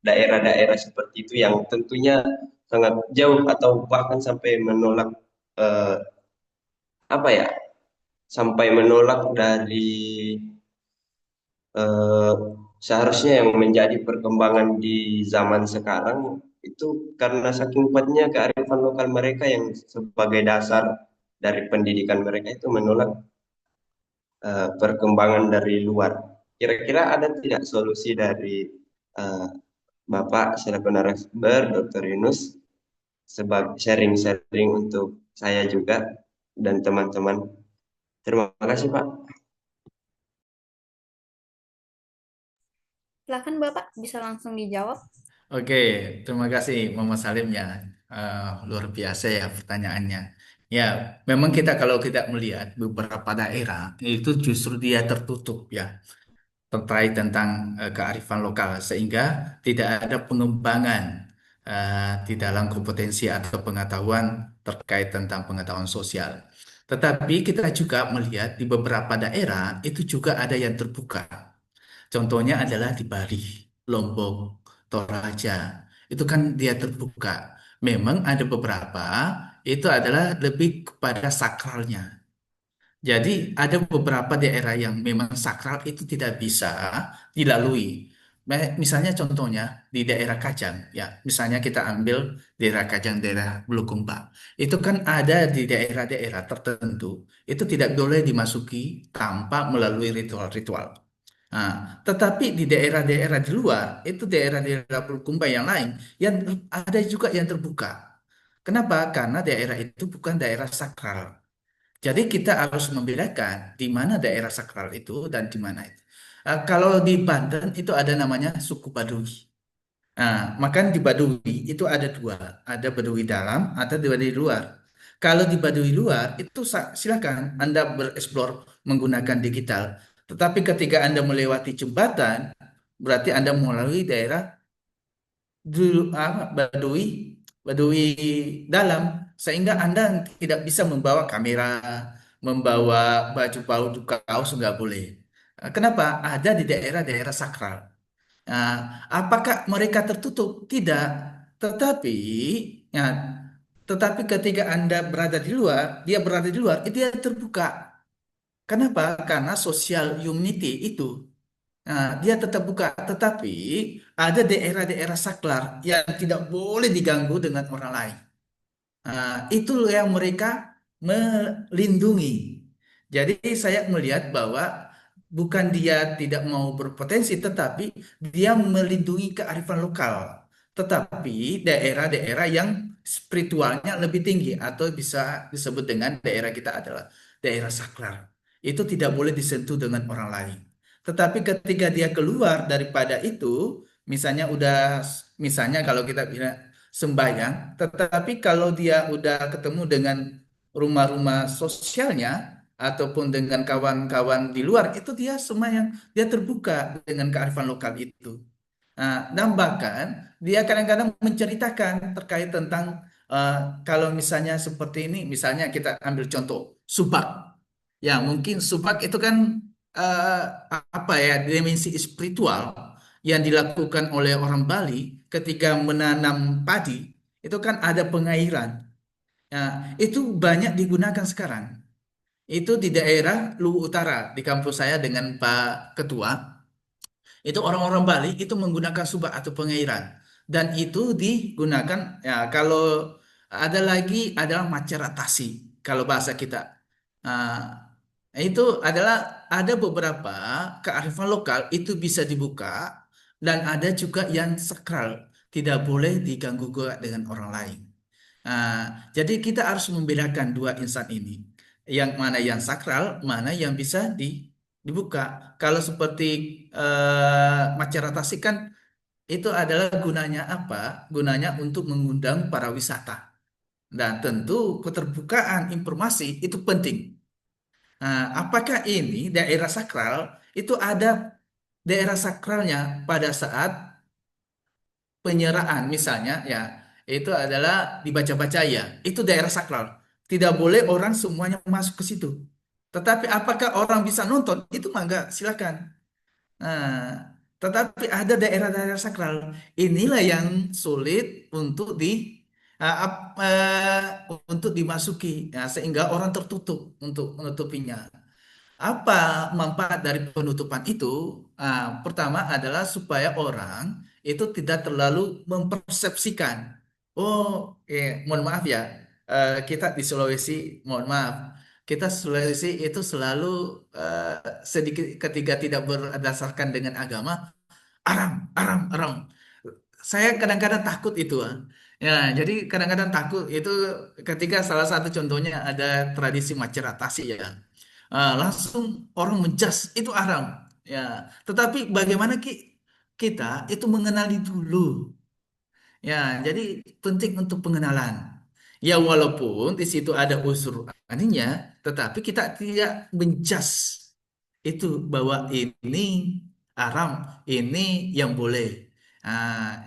daerah-daerah seperti itu yang tentunya sangat jauh atau bahkan sampai menolak eh, apa ya sampai menolak dari eh, seharusnya yang menjadi perkembangan di zaman sekarang itu karena saking kuatnya kearifan lokal mereka yang sebagai dasar dari pendidikan mereka itu menolak perkembangan dari luar. Kira-kira ada tidak solusi dari eh, Bapak selaku narasumber Dr. Yunus sebagai sharing-sharing untuk saya juga dan teman-teman. Terima kasih Pak. Silakan Bapak bisa langsung dijawab. Oke, terima kasih Muhammad Salim ya. Luar biasa ya pertanyaannya. Ya, memang kita kalau kita melihat beberapa daerah itu justru dia tertutup ya terkait tentang kearifan lokal sehingga tidak ada pengembangan di dalam kompetensi atau pengetahuan terkait tentang pengetahuan sosial. Tetapi kita juga melihat di beberapa daerah itu juga ada yang terbuka. Contohnya adalah di Bali, Lombok, Toraja. Itu kan dia terbuka. Memang ada beberapa itu adalah lebih kepada sakralnya. Jadi ada beberapa daerah yang memang sakral itu tidak bisa dilalui. Misalnya contohnya di daerah Kajang, ya. Misalnya kita ambil daerah Kajang, daerah Bulukumba. Itu kan ada di daerah-daerah tertentu. Itu tidak boleh dimasuki tanpa melalui ritual-ritual. Nah, tetapi di daerah-daerah di luar, itu daerah-daerah Bulukumba yang lain, yang ada juga yang terbuka. Kenapa? Karena daerah itu bukan daerah sakral. Jadi kita harus membedakan di mana daerah sakral itu dan di mana itu. Kalau di Banten itu ada namanya suku Baduy. Nah, maka di Baduy itu ada dua, ada Baduy dalam, ada Baduy luar. Kalau di Baduy luar itu silakan Anda bereksplor menggunakan digital. Tetapi ketika Anda melewati jembatan, berarti Anda melalui daerah dulu Baduy Baduy dalam sehingga Anda tidak bisa membawa kamera, membawa baju kaos nggak boleh. Kenapa? Ada di daerah-daerah sakral. Nah, apakah mereka tertutup? Tidak. Tetapi ya, Tetapi ketika Anda berada di luar, dia berada di luar, itu dia terbuka. Kenapa? Karena social unity itu. Nah, dia tetap buka, tetapi ada daerah-daerah saklar yang tidak boleh diganggu dengan orang lain. Nah, itu yang mereka melindungi. Jadi saya melihat bahwa bukan dia tidak mau berpotensi, tetapi dia melindungi kearifan lokal. Tetapi daerah-daerah yang spiritualnya lebih tinggi atau bisa disebut dengan daerah kita adalah daerah sakral. Itu tidak boleh disentuh dengan orang lain. Tetapi ketika dia keluar daripada itu, misalnya kalau kita bilang sembahyang, tetapi kalau dia udah ketemu dengan rumah-rumah sosialnya ataupun dengan kawan-kawan di luar, itu dia sembahyang, dia terbuka dengan kearifan lokal itu. Nah, dan bahkan dia kadang-kadang menceritakan terkait tentang eh, kalau misalnya seperti ini, misalnya kita ambil contoh subak. Ya, mungkin subak itu kan eh, apa ya, dimensi spiritual yang dilakukan oleh orang Bali ketika menanam padi, itu kan ada pengairan. Nah, itu banyak digunakan sekarang. Itu di daerah Luwu Utara, di kampus saya dengan Pak Ketua. Itu orang-orang Bali itu menggunakan subak atau pengairan. Dan itu digunakan, ya kalau ada lagi adalah maceratasi, kalau bahasa kita. Itu adalah ada beberapa kearifan lokal itu bisa dibuka dan ada juga yang sakral, tidak boleh diganggu gugat dengan orang lain. Nah, jadi kita harus membedakan dua insan ini. Yang mana yang sakral, mana yang bisa dibuka. Kalau seperti Macerata kan itu adalah gunanya apa? Gunanya untuk mengundang para wisata. Dan tentu keterbukaan informasi itu penting. Nah, apakah ini daerah sakral itu ada daerah sakralnya pada saat penyerahan misalnya ya itu adalah dibaca-baca ya itu daerah sakral tidak boleh orang semuanya masuk ke situ tetapi apakah orang bisa nonton itu mah enggak silakan. Nah, tetapi ada daerah-daerah sakral inilah yang sulit untuk untuk dimasuki ya, sehingga orang tertutup untuk menutupinya. Apa manfaat dari penutupan itu? Pertama adalah supaya orang itu tidak terlalu mempersepsikan. Oh, mohon maaf ya, kita di Sulawesi, mohon maaf, kita Sulawesi itu selalu eh, sedikit ketika tidak berdasarkan dengan agama, aram, aram, aram. Saya kadang-kadang takut itu. Ya, jadi kadang-kadang takut itu ketika salah satu contohnya ada tradisi Maceratasi ya. Langsung orang menjas itu haram. Ya, tetapi bagaimana kita itu mengenali dulu. Ya, jadi penting untuk pengenalan. Ya, walaupun di situ ada unsur aninya, tetapi kita tidak menjas itu bahwa ini haram, ini yang boleh.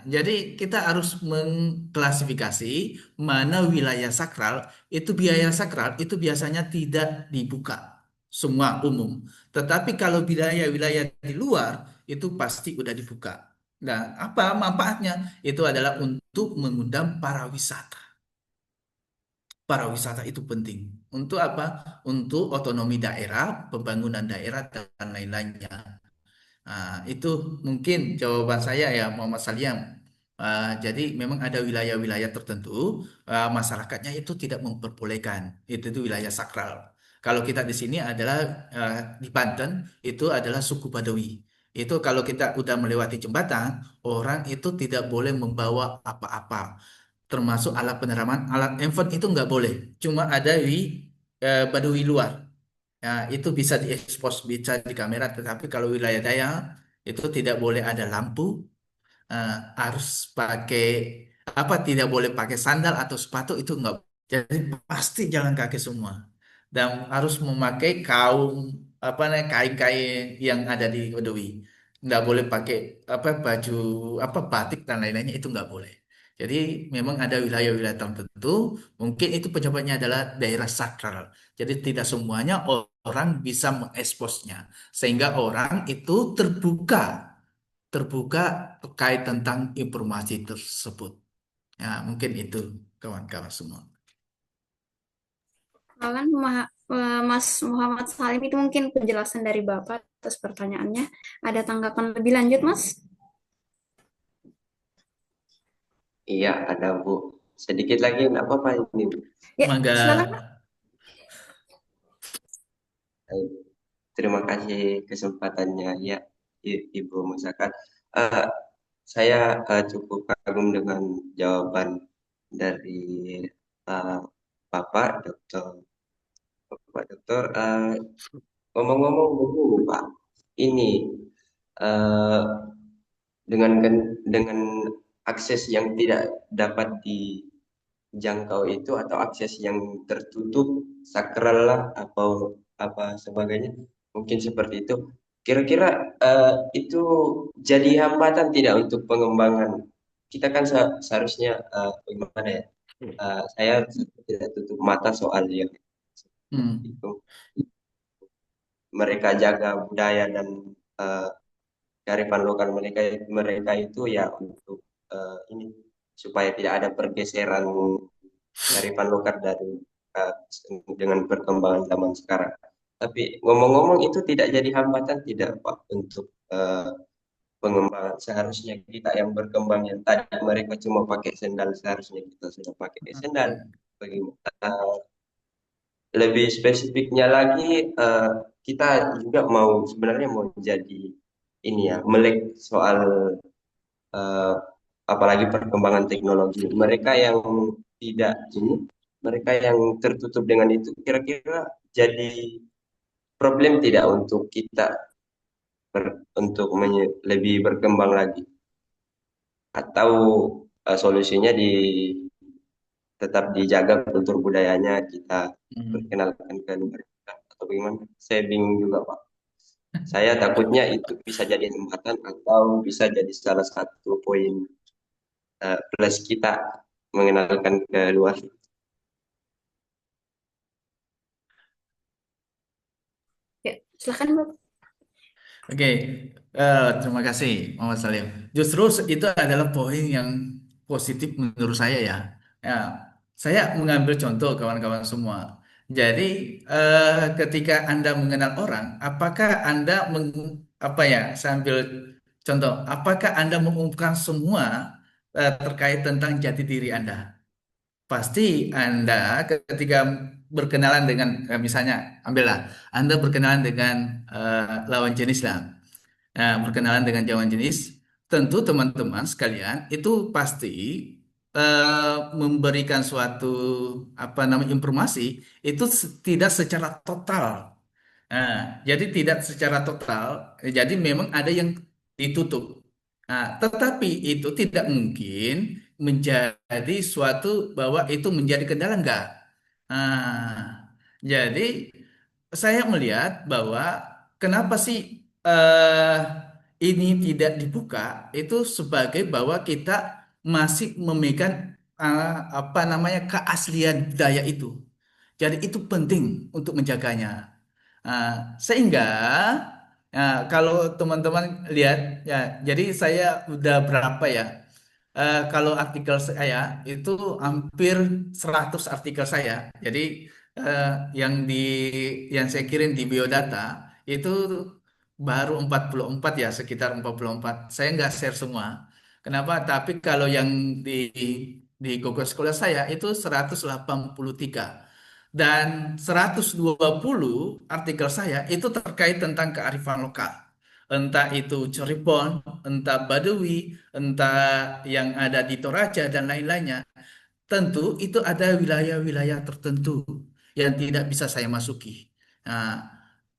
Jadi kita harus mengklasifikasi mana wilayah sakral itu biaya sakral itu biasanya tidak dibuka semua umum. Tetapi kalau wilayah-wilayah di luar itu pasti udah dibuka. Nah, apa manfaatnya? Itu adalah untuk mengundang para wisata. Para wisata itu penting. Untuk apa? Untuk otonomi daerah, pembangunan daerah, dan lain-lainnya. Itu mungkin jawaban saya ya, Muhammad Salyam. Jadi memang ada wilayah-wilayah tertentu, masyarakatnya itu tidak memperbolehkan. Itu wilayah sakral. Kalau kita di sini adalah di Banten, itu adalah suku Baduy. Itu kalau kita udah melewati jembatan, orang itu tidak boleh membawa apa-apa termasuk alat peneraman, alat handphone itu nggak boleh. Cuma ada di Baduy luar. Ya, itu bisa diekspos, bisa di kamera, tetapi kalau wilayah daya itu tidak boleh ada lampu, eh, harus pakai apa, tidak boleh pakai sandal atau sepatu itu enggak. Jadi pasti jalan kaki semua. Dan harus memakai kaum apa namanya kain-kain yang ada di Baduy. Enggak boleh pakai apa baju apa batik dan lain-lainnya itu enggak boleh. Jadi memang ada wilayah-wilayah tertentu, mungkin itu penyebabnya adalah daerah sakral. Jadi tidak semuanya orang bisa mengeksposnya, sehingga orang itu terbuka terkait tentang informasi tersebut. Ya, mungkin itu kawan-kawan semua. Malam Mas Muhammad Salim itu mungkin penjelasan dari Bapak atas pertanyaannya. Ada tanggapan lebih lanjut, Mas? Iya, ada Bu. Sedikit lagi, nggak apa-apa ini. Ya, Mangga. silakan, Pak. Baik. Terima kasih kesempatannya ya, Ibu Musakat. Eh, saya cukup kagum dengan jawaban dari eh, Bapak Dokter. Bapak Dokter, ngomong-ngomong begini Pak, ini eh, dengan akses yang tidak dapat dijangkau itu atau akses yang tertutup, sakral lah atau apa sebagainya, mungkin seperti itu. Kira-kira itu jadi hambatan tidak untuk pengembangan? Kita kan seharusnya bagaimana ya? Saya tidak tutup mata soal yang seperti Hmm. itu. Mereka jaga budaya dan eh, kearifan lokal mereka mereka itu ya untuk ini supaya tidak ada pergeseran kearifan lokal dari eh, dengan perkembangan zaman sekarang. Tapi ngomong-ngomong itu tidak jadi hambatan tidak Pak untuk pengembangan. Seharusnya kita yang berkembang yang tadi mereka cuma pakai sendal, seharusnya kita sudah pakai sendal. Oke. Bagaimana lebih spesifiknya lagi kita juga mau sebenarnya mau jadi ini ya melek soal eh, apalagi perkembangan teknologi. Mereka yang tidak ini, mereka yang tertutup dengan itu kira-kira jadi problem tidak untuk kita untuk lebih berkembang lagi atau solusinya tetap dijaga kultur budayanya kita Hmm. perkenalkan ke mereka atau bagaimana? Saya bingung juga Pak. Saya takutnya itu bisa jadi hambatan atau bisa jadi salah satu poin plus kita mengenalkan ke luar. Ya, silakan, Bapak. Oke, terima kasih Muhammad Salim. Justru itu adalah poin yang positif menurut saya ya. Ya, saya mengambil contoh kawan-kawan semua. Jadi ketika Anda mengenal orang, apakah Anda apa ya? Sambil contoh, apakah Anda mengungkapkan semua terkait tentang jati diri Anda? Pasti Anda ketika berkenalan dengan misalnya ambillah Anda berkenalan dengan lawan jenis lah. Nah, berkenalan dengan lawan jenis, tentu teman-teman sekalian itu pasti memberikan suatu apa namanya informasi itu tidak secara total. Nah, jadi tidak secara total, jadi memang ada yang ditutup. Nah, tetapi itu tidak mungkin menjadi suatu bahwa itu menjadi kendala enggak. Nah, jadi saya melihat bahwa kenapa sih ini tidak dibuka itu sebagai bahwa kita masih memegang apa namanya keaslian budaya itu. Jadi itu penting untuk menjaganya. Sehingga kalau teman-teman lihat ya, jadi saya udah berapa ya? Kalau artikel saya itu hampir 100 artikel saya. Jadi eh, yang di yang saya kirim di biodata itu baru 44 ya, sekitar 44. Saya nggak share semua. Kenapa? Tapi kalau yang di Google Scholar saya itu 183 dan 120 artikel saya itu terkait tentang kearifan lokal. Entah itu Cirebon, entah Baduy, entah yang ada di Toraja dan lain-lainnya. Tentu itu ada wilayah-wilayah tertentu yang tidak bisa saya masuki. Nah,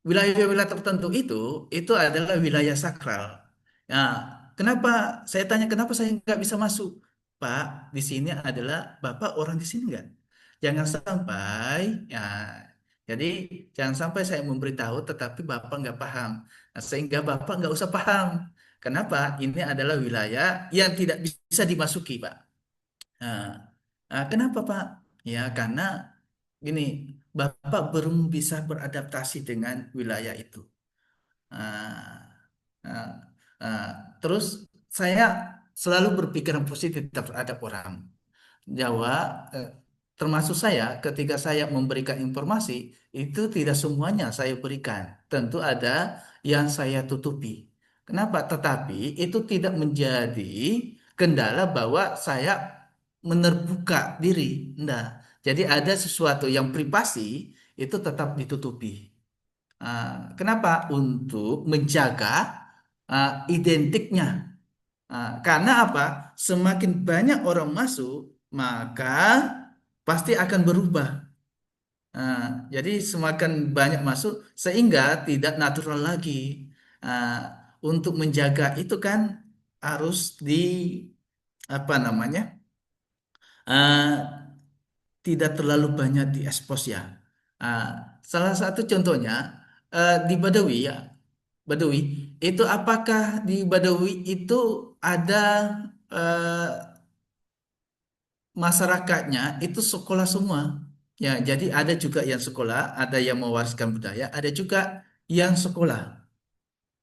wilayah-wilayah tertentu itu adalah wilayah sakral. Nah, kenapa saya tanya kenapa saya nggak bisa masuk? Pak, di sini adalah Bapak orang di sini nggak? Jangan sampai, ya, jadi jangan sampai saya memberitahu tetapi Bapak nggak paham. Nah, sehingga Bapak nggak usah paham. Kenapa? Ini adalah wilayah yang tidak bisa dimasuki, Pak. Nah, kenapa Pak? Ya karena gini, Bapak belum bisa beradaptasi dengan wilayah itu. Nah, nah, nah, terus saya selalu berpikiran positif terhadap orang Jawa. termasuk saya ketika saya memberikan informasi itu tidak semuanya saya berikan. Tentu ada yang saya tutupi. Kenapa? Tetapi itu tidak menjadi kendala bahwa saya menerbuka diri. Enggak. Jadi ada sesuatu yang privasi itu tetap ditutupi. Kenapa? Untuk menjaga identiknya. Karena apa? Semakin banyak orang masuk, maka pasti akan berubah. Nah, jadi semakin banyak masuk sehingga tidak natural lagi. Nah, untuk menjaga itu kan harus di apa namanya? eh, Tidak terlalu banyak diekspos ya. Ah, Salah satu contohnya di Badawi ya, Badawi itu apakah di Badawi itu ada eh, masyarakatnya itu sekolah semua? Ya, jadi ada juga yang sekolah, ada yang mewariskan budaya, ada juga yang sekolah.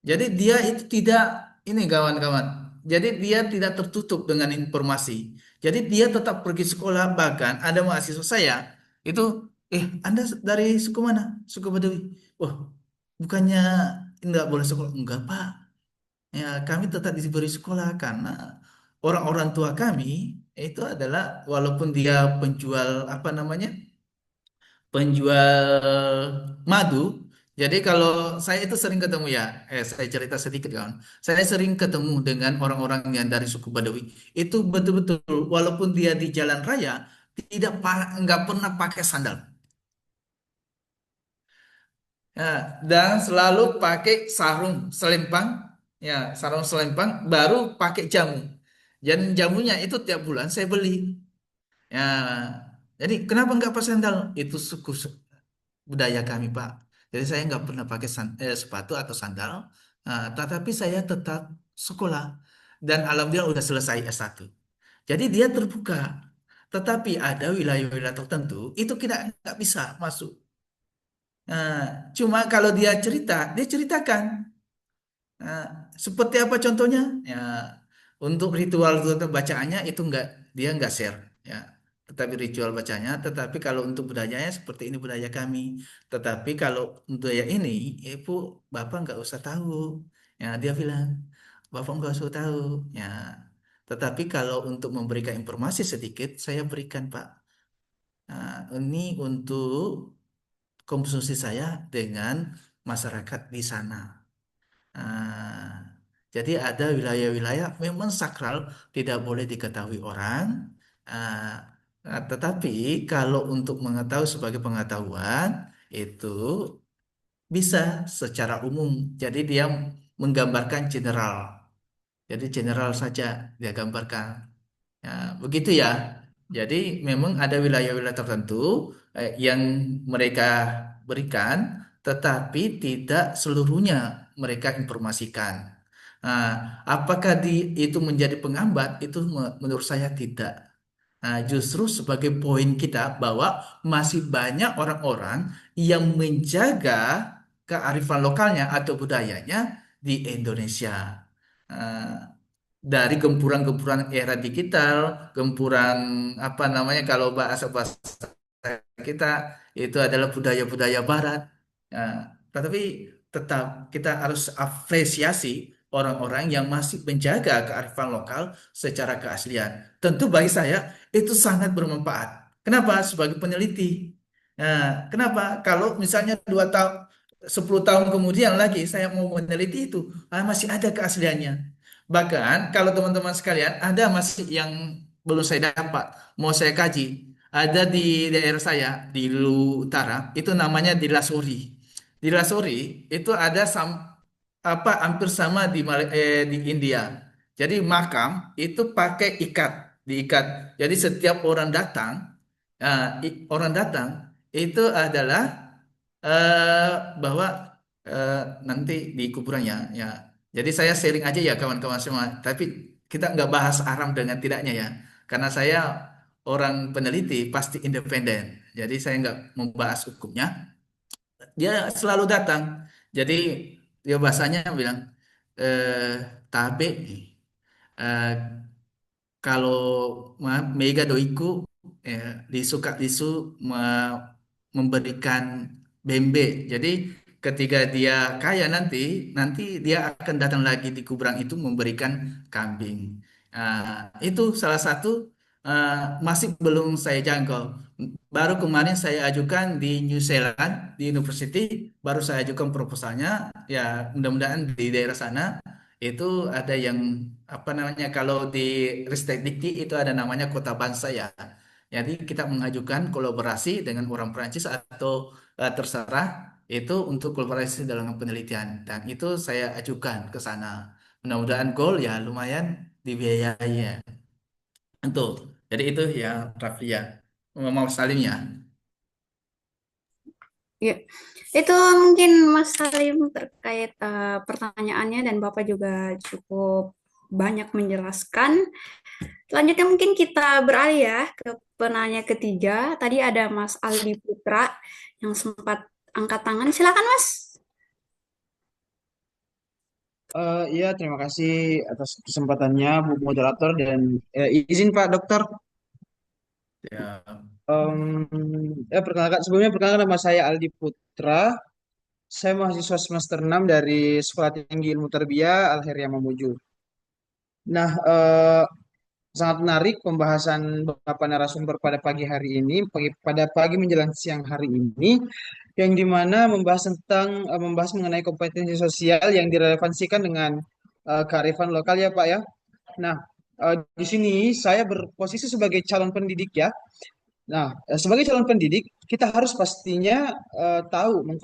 Jadi dia itu tidak ini kawan-kawan. Jadi dia tidak tertutup dengan informasi. Jadi dia tetap pergi sekolah bahkan ada mahasiswa saya itu Anda dari suku mana? Suku Badawi. Wah, bukannya enggak boleh sekolah? Enggak, Pak. Ya, kami tetap diberi sekolah karena orang-orang tua kami itu adalah walaupun dia penjual apa namanya? Penjual madu. Jadi kalau saya itu sering ketemu ya, saya cerita sedikit kawan. Saya sering ketemu dengan orang-orang yang dari suku Badawi. Itu betul-betul walaupun dia di jalan raya nggak pernah pakai sandal. Ya, dan selalu pakai sarung selempang, ya sarung selempang baru pakai jamu. Dan jamunya itu tiap bulan saya beli. Ya, jadi kenapa nggak pakai sandal? Itu suku budaya kami, Pak. Jadi saya nggak pernah pakai sepatu atau sandal, tetapi saya tetap sekolah dan alhamdulillah udah selesai S1. Jadi dia terbuka. Tetapi ada wilayah-wilayah tertentu itu kita nggak bisa masuk. Nah, cuma kalau dia ceritakan. Nah, seperti apa contohnya? Ya, untuk ritual bacaannya itu enggak dia enggak share ya. Tetapi ritual bacanya, tetapi kalau untuk budayanya seperti ini budaya kami. Tetapi kalau budaya ini, Ibu, Bapak enggak usah tahu. Ya, dia bilang, Bapak enggak usah tahu. Ya, tetapi kalau untuk memberikan informasi sedikit, saya berikan, Pak. Nah, ini untuk konsumsi saya dengan masyarakat di sana. Ah, jadi ada wilayah-wilayah memang sakral tidak boleh diketahui orang. Ah, tetapi kalau untuk mengetahui sebagai pengetahuan itu bisa secara umum. Jadi dia menggambarkan general. Jadi general saja dia gambarkan. Ya, begitu ya. Jadi memang ada wilayah-wilayah tertentu yang mereka berikan, tetapi tidak seluruhnya mereka informasikan. Nah, apakah itu menjadi penghambat? Itu menurut saya tidak. Nah, justru sebagai poin kita bahwa masih banyak orang-orang yang menjaga kearifan lokalnya atau budayanya di Indonesia. Nah, dari gempuran-gempuran era digital, gempuran apa namanya kalau bahasa-bahasa kita itu adalah budaya-budaya Barat. Nah, tetapi tetap kita harus apresiasi orang-orang yang masih menjaga kearifan lokal secara keaslian. Tentu bagi saya itu sangat bermanfaat. Kenapa? Sebagai peneliti. Nah, kenapa? Kalau misalnya 2 tahun, 10 tahun kemudian lagi saya mau meneliti itu, masih ada keasliannya. Bahkan kalau teman-teman sekalian ada masih yang belum saya dapat, mau saya kaji. Ada di daerah saya di Lu Utara, itu namanya di Lasuri. Di Lasuri itu ada hampir sama di India. Jadi makam itu pakai diikat. Jadi setiap orang datang, orang datang itu adalah eh, bahwa eh, nanti di kuburannya ya. Jadi saya sharing aja ya kawan-kawan semua. Tapi kita nggak bahas haram dengan tidaknya ya. Karena saya orang peneliti pasti independen. Jadi saya nggak membahas hukumnya. Dia selalu datang. Jadi dia bahasanya bilang tabe kalau mega doiku disuka disu memberikan bembe. Jadi ketika dia kaya nanti, nanti dia akan datang lagi di kuburan itu memberikan kambing. Itu salah satu eh, masih belum saya jangkau. Baru kemarin saya ajukan di New Zealand di University, baru saya ajukan proposalnya. Ya mudah-mudahan di daerah sana itu ada yang apa namanya kalau di Ristek Dikti itu ada namanya kota bangsa ya. Jadi kita mengajukan kolaborasi dengan orang Perancis atau terserah itu untuk kolaborasi dalam penelitian dan itu saya ajukan ke sana. Mudah-mudahan goal ya lumayan dibiayai ya. Untuk jadi itu ya Raffi ya. Mau Salim ya. Ya, itu mungkin Mas Salim terkait pertanyaannya dan Bapak juga cukup banyak menjelaskan. Selanjutnya mungkin kita beralih ya ke penanya ketiga. Tadi ada Mas Aldi Putra yang sempat angkat tangan. Silakan Mas. Iya, terima kasih atas kesempatannya, Bu Moderator, dan izin Pak Dokter. Ya. Sebelumnya perkenalkan nama saya Aldi Putra. Saya mahasiswa semester 6 dari Sekolah Tinggi Ilmu Tarbiyah Al Heria Mamuju. Nah, sangat menarik pembahasan Bapak narasumber pada pagi hari ini, pada pagi menjelang siang hari ini, yang dimana membahas mengenai kompetensi sosial yang direlevansikan dengan kearifan lokal ya Pak ya. Nah, di sini saya berposisi sebagai calon pendidik ya. Nah, sebagai calon pendidik kita harus pastinya tahu em,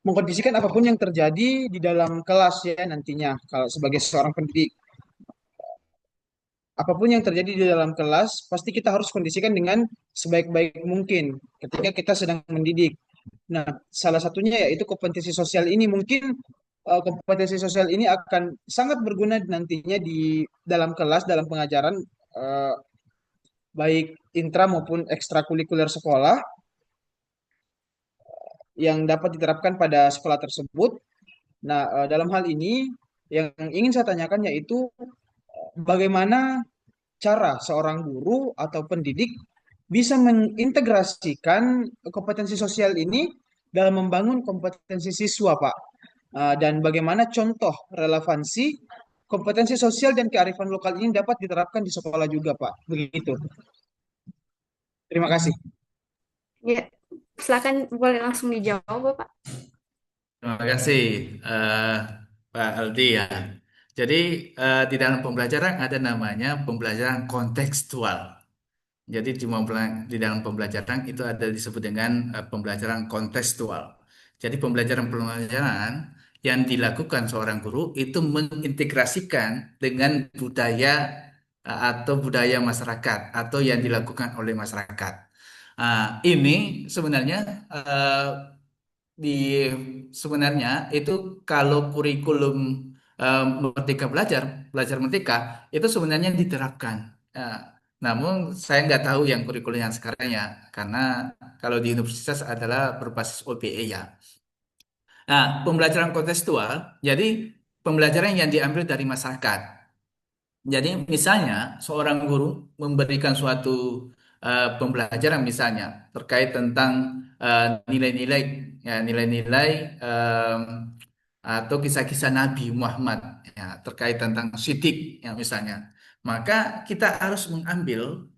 mengkondisikan apapun yang terjadi di dalam kelas ya nantinya kalau sebagai seorang pendidik. Apapun yang terjadi di dalam kelas pasti kita harus kondisikan dengan sebaik-baik mungkin ketika kita sedang mendidik. Nah, salah satunya yaitu kompetensi sosial ini mungkin kompetensi sosial ini akan sangat berguna nantinya di dalam kelas, dalam pengajaran eh, baik intra maupun ekstrakurikuler sekolah yang dapat diterapkan pada sekolah tersebut. Nah, dalam hal ini yang ingin saya tanyakan yaitu bagaimana cara seorang guru atau pendidik bisa mengintegrasikan kompetensi sosial ini dalam membangun kompetensi siswa, Pak. Dan bagaimana contoh relevansi kompetensi sosial dan kearifan lokal ini dapat diterapkan di sekolah juga, Pak. Begitu. Terima kasih. Ya, silakan boleh langsung dijawab Bapak. Terima kasih eh, Pak Aldi ya. Jadi di dalam pembelajaran ada namanya pembelajaran kontekstual. Jadi di dalam pembelajaran itu ada disebut dengan pembelajaran kontekstual. Jadi pembelajaran-pembelajaran yang dilakukan seorang guru itu mengintegrasikan dengan budaya atau budaya masyarakat atau yang dilakukan oleh masyarakat. Ini sebenarnya di sebenarnya itu kalau kurikulum Merdeka Belajar, Belajar Merdeka itu sebenarnya diterapkan. Eh, Namun saya nggak tahu yang kurikulum yang sekarang ya, karena kalau di universitas adalah berbasis OBE ya. Nah, pembelajaran kontekstual, jadi pembelajaran yang diambil dari masyarakat. Jadi misalnya seorang guru memberikan suatu pembelajaran misalnya terkait tentang nilai-nilai ya nilai-nilai atau kisah-kisah Nabi Muhammad ya terkait tentang sidik ya misalnya. Maka kita harus mengambil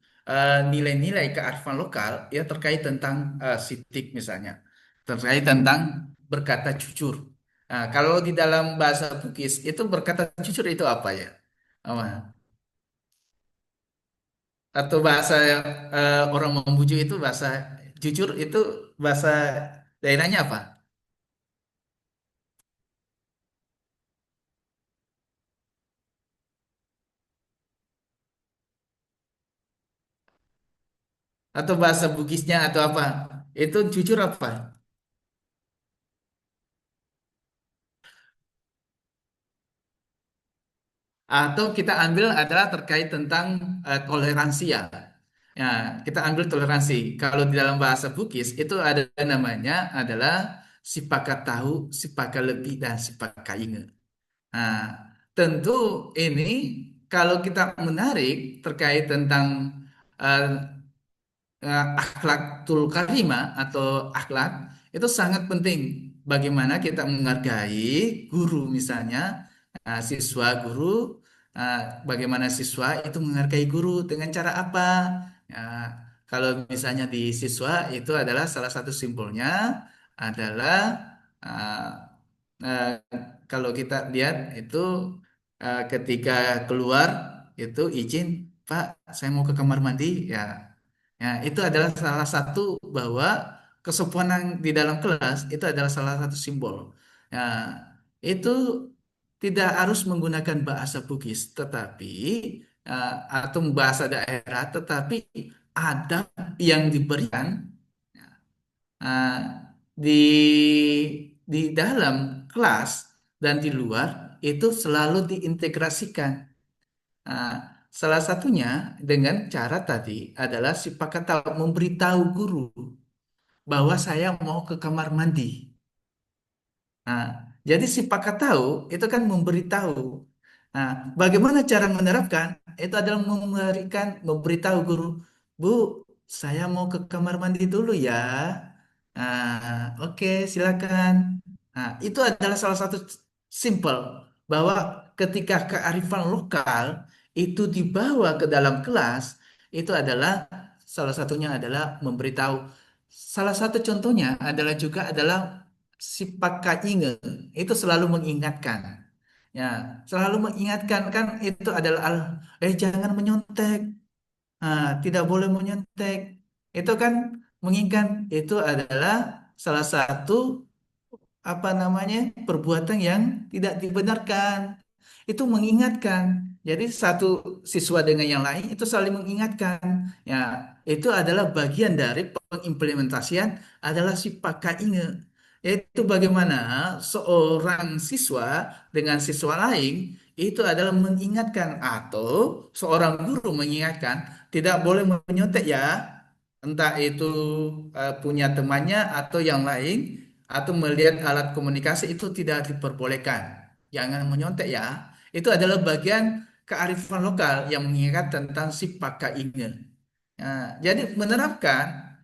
nilai-nilai kearifan lokal ya terkait tentang sidik misalnya. Terkait tentang berkata jujur. Nah, kalau di dalam bahasa Bugis itu berkata jujur itu apa ya? Apa? Atau bahasa orang membujuk itu bahasa jujur itu bahasa daerahnya apa? Atau bahasa Bugisnya atau apa? Itu jujur apa? Atau kita ambil adalah terkait tentang toleransi ya. Ya, kita ambil toleransi. Kalau di dalam bahasa Bugis itu ada namanya adalah sipakat tahu, sipakat lebih dan sipakat ingat. Nah, tentu ini kalau kita menarik terkait tentang eh, akhlakul karimah atau akhlak itu sangat penting. Bagaimana kita menghargai guru misalnya, siswa guru, uh, bagaimana siswa itu menghargai guru dengan cara apa? Uh, Kalau misalnya di siswa itu adalah salah satu simpulnya adalah uh, uh, kalau kita lihat itu ketika keluar itu izin, Pak, saya mau ke kamar mandi ya. Ya, itu adalah salah satu bahwa kesopanan di dalam kelas itu adalah salah satu simbol. Ya, itu tidak harus menggunakan bahasa Bugis, tetapi atau bahasa daerah, tetapi adab yang diberikan eh, di dalam kelas dan di luar itu selalu diintegrasikan. Nah, salah satunya dengan cara tadi adalah si Pakatau memberitahu guru bahwa saya mau ke kamar mandi. Nah, jadi si Pakatau itu kan memberitahu. Nah, bagaimana cara menerapkan? Itu adalah memberitahu guru, Bu, saya mau ke kamar mandi dulu ya. Oke, silakan. Nah, itu adalah salah satu simple bahwa ketika kearifan lokal itu dibawa ke dalam kelas, itu adalah salah satunya adalah memberitahu. Salah satu contohnya adalah juga adalah si Pak Inge itu selalu mengingatkan. Ya, selalu mengingatkan kan itu adalah jangan menyontek. Tidak boleh menyontek. Itu kan mengingat itu adalah salah satu apa namanya perbuatan yang tidak dibenarkan. Itu mengingatkan. Jadi satu siswa dengan yang lain itu saling mengingatkan. Ya, itu adalah bagian dari pengimplementasian adalah si pakai ingat. Yaitu bagaimana seorang siswa dengan siswa lain itu adalah mengingatkan atau seorang guru mengingatkan tidak boleh menyontek ya, entah itu punya temannya atau yang lain atau melihat alat komunikasi itu tidak diperbolehkan. Jangan menyontek ya. Itu adalah bagian kearifan lokal yang mengingat tentang si pakai ingat. Jadi menerapkan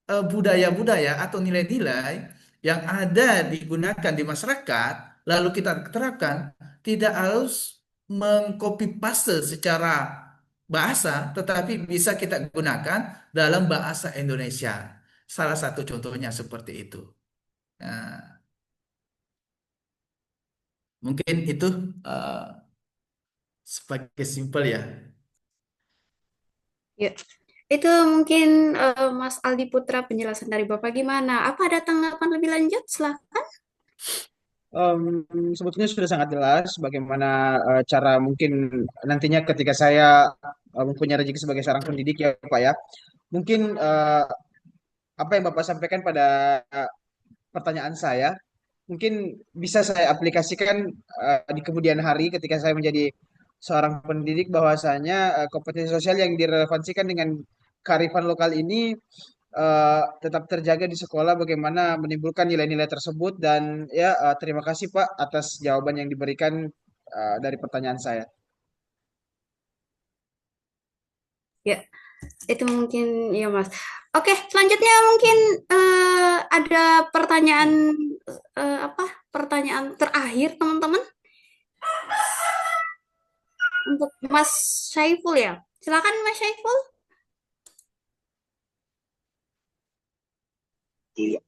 budaya-budaya atau nilai-nilai yang ada digunakan di masyarakat, lalu kita terapkan, tidak harus mengcopy paste secara bahasa, tetapi bisa kita gunakan dalam bahasa Indonesia. Salah satu contohnya seperti itu. Nah, mungkin itu eh, sebagai simpel ya. Ya. Itu mungkin Mas Aldi Putra penjelasan dari Bapak gimana? Apa ada tanggapan lebih lanjut? Silahkan. Sebetulnya sudah sangat jelas bagaimana cara mungkin nantinya ketika saya mempunyai rezeki sebagai seorang pendidik ya Pak ya. Mungkin apa yang Bapak sampaikan pada pertanyaan saya mungkin bisa saya aplikasikan di kemudian hari ketika saya menjadi seorang pendidik bahwasanya kompetensi sosial yang direlevansikan dengan kearifan lokal ini tetap terjaga di sekolah bagaimana menimbulkan nilai-nilai tersebut dan ya terima kasih Pak atas jawaban yang diberikan dari pertanyaan saya. Ya, itu mungkin ya Mas. Oke, selanjutnya mungkin ada pertanyaan apa? Pertanyaan terakhir teman-teman untuk Mas Syaiful ya. Silakan Mas Syaiful. Iya,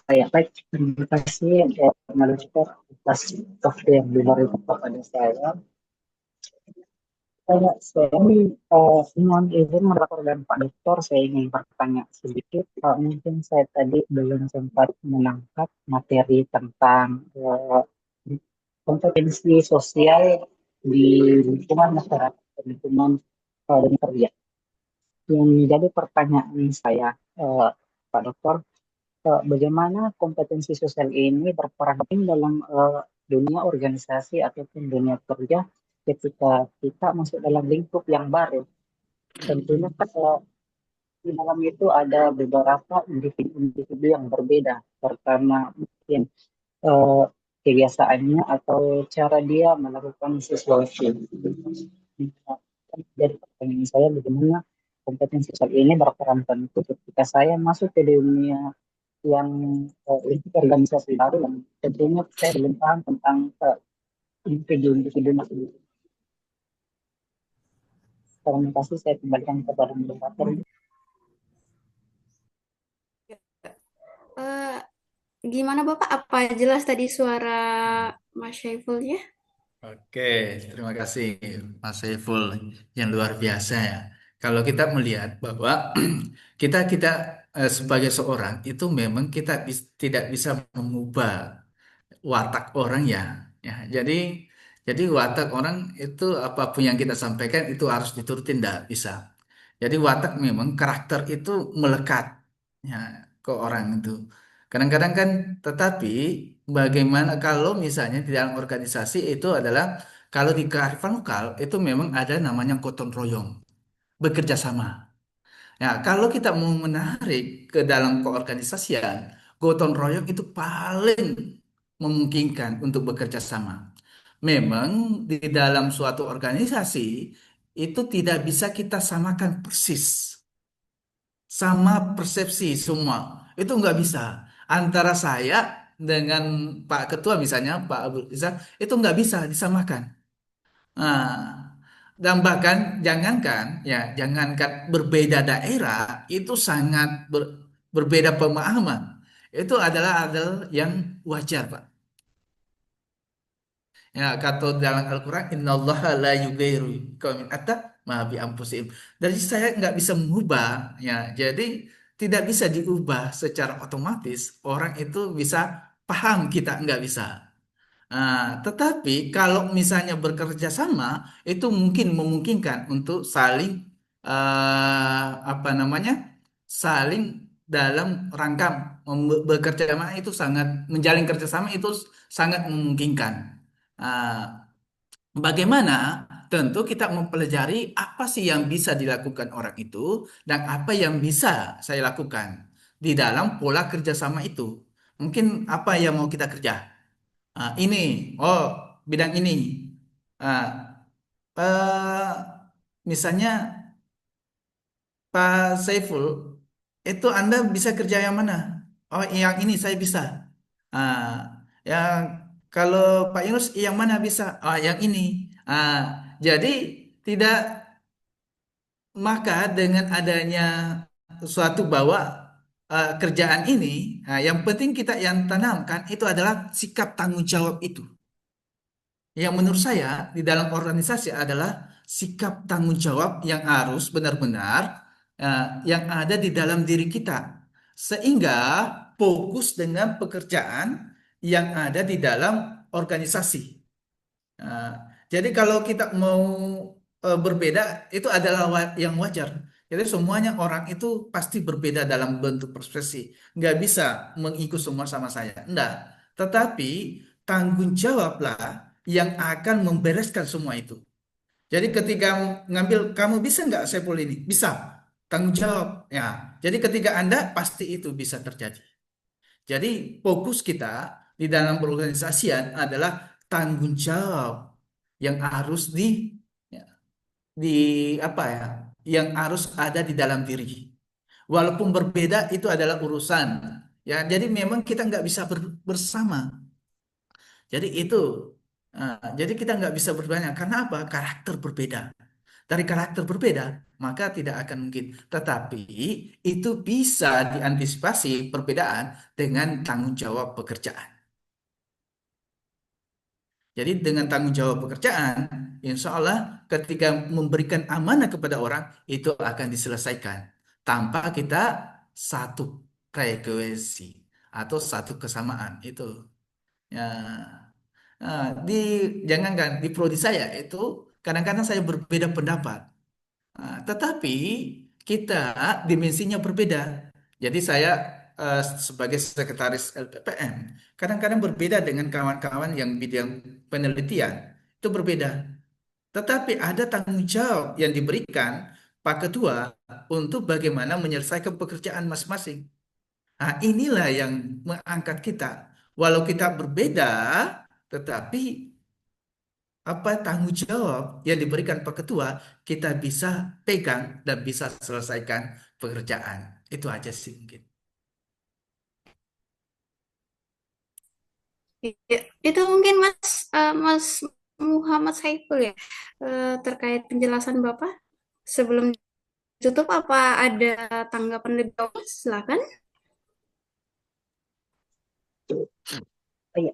ya, baik. Terima kasih Malika atas waktu yang diberikan kepada saya. Saya mohon izin melaporkan Pak Dokter, saya ingin bertanya sedikit. Mungkin saya tadi belum sempat menangkap materi tentang kompetensi sosial di lingkungan masyarakat, lingkungan dan kerja. Yang menjadi pertanyaan saya, Pak Dokter, bagaimana kompetensi sosial ini berperan penting dalam dunia organisasi ataupun dunia kerja ketika kita masuk dalam lingkup yang baru. Tentunya kan di dalam itu ada beberapa individu-individu yang berbeda. Pertama mungkin eh, kebiasaannya atau cara dia melakukan sesuatu. Jadi pertanyaan saya bagaimana kompetensi sosial ini berperan penting ketika saya masuk ke dunia yang lingkup organisasi baru dan tentunya saya belum paham tentang individu-individu masing. Terima kasih, saya kembalikan kepada moderator. Eh, Gimana Bapak? Apa jelas tadi suara Mas Syaiful ya? Oke, terima kasih Mas Saiful yang luar biasa ya. Kalau kita melihat bahwa kita kita sebagai seorang itu memang kita tidak bisa mengubah watak orang ya. Ya, jadi watak orang itu apapun yang kita sampaikan itu harus diturutin, tidak bisa. Jadi watak memang karakter itu melekat ya ke orang itu. Kadang-kadang kan, tetapi bagaimana kalau misalnya di dalam organisasi itu adalah kalau di kearifan lokal itu memang ada namanya gotong royong, bekerja sama. Ya, kalau kita mau menarik ke dalam keorganisasian, gotong royong itu paling memungkinkan untuk bekerja sama. Memang di dalam suatu organisasi itu tidak bisa kita samakan persis, sama persepsi semua. Itu nggak bisa. Antara saya dengan Pak Ketua misalnya, Pak Abdul Izzak, itu nggak bisa disamakan. Nah, dan bahkan jangankan berbeda daerah, itu sangat berbeda pemahaman. Itu adalah yang wajar, Pak. Ya, kata dalam Al-Quran, Innallaha la yughayyiru biqaumin hatta ma bi anfusihim. Dari saya nggak bisa mengubah, ya. Jadi tidak bisa diubah secara otomatis. Orang itu bisa paham, kita nggak bisa. Nah, tetapi kalau misalnya bekerja sama, itu mungkin memungkinkan untuk saling apa namanya, saling dalam rangka bekerja sama itu sangat menjalin kerjasama itu sangat memungkinkan. Nah, bagaimana? Tentu kita mempelajari apa sih yang bisa dilakukan orang itu dan apa yang bisa saya lakukan di dalam pola kerjasama itu. Mungkin apa yang mau kita kerja? Ini, oh bidang ini. Ah, misalnya Pak Saiful, itu Anda bisa kerja yang mana? Oh, yang ini saya bisa. Ah, yang kalau Pak Yunus yang mana bisa? Oh, yang ini. Ah, jadi tidak, maka dengan adanya suatu bahwa kerjaan ini, yang penting kita yang tanamkan itu adalah sikap tanggung jawab itu. Yang menurut saya di dalam organisasi adalah sikap tanggung jawab yang harus benar-benar yang ada di dalam diri kita, sehingga fokus dengan pekerjaan yang ada di dalam organisasi. Nah, jadi kalau kita mau berbeda itu adalah yang wajar. Jadi semuanya orang itu pasti berbeda dalam bentuk persepsi. Nggak bisa mengikut semua sama saya. Enggak. Tetapi tanggung jawablah yang akan membereskan semua itu. Jadi ketika ngambil, kamu bisa nggak Sepul ini? Bisa. Tanggung jawab. Ya. Jadi ketika Anda pasti itu bisa terjadi. Jadi fokus kita di dalam berorganisasian adalah tanggung jawab yang harus ya, di apa ya, yang harus ada di dalam diri. Walaupun berbeda itu adalah urusan. Ya, jadi memang kita nggak bisa bersama. Jadi itu, jadi kita nggak bisa berbanyak karena apa? Karakter berbeda. Dari karakter berbeda, maka tidak akan mungkin. Tetapi itu bisa diantisipasi perbedaan dengan tanggung jawab pekerjaan. Jadi dengan tanggung jawab pekerjaan, insya Allah ketika memberikan amanah kepada orang, itu akan diselesaikan. Tanpa kita satu frekuensi atau satu kesamaan. Itu. Ya. Di jangankan di prodi saya itu kadang-kadang saya berbeda pendapat. Tetapi kita dimensinya berbeda. Jadi saya sebagai sekretaris LPPM kadang-kadang berbeda dengan kawan-kawan yang bidang penelitian. Itu berbeda. Tetapi ada tanggung jawab yang diberikan Pak Ketua untuk bagaimana menyelesaikan pekerjaan masing-masing. Inilah yang mengangkat kita Walau kita berbeda, tetapi apa tanggung jawab yang diberikan Pak Ketua kita bisa pegang dan bisa selesaikan pekerjaan. Itu aja sih mungkin. Iya, itu mungkin Mas Muhammad Saiful ya, terkait penjelasan Bapak. Sebelum tutup, apa ada tanggapan lebih awal? Silakan. Oh, iya.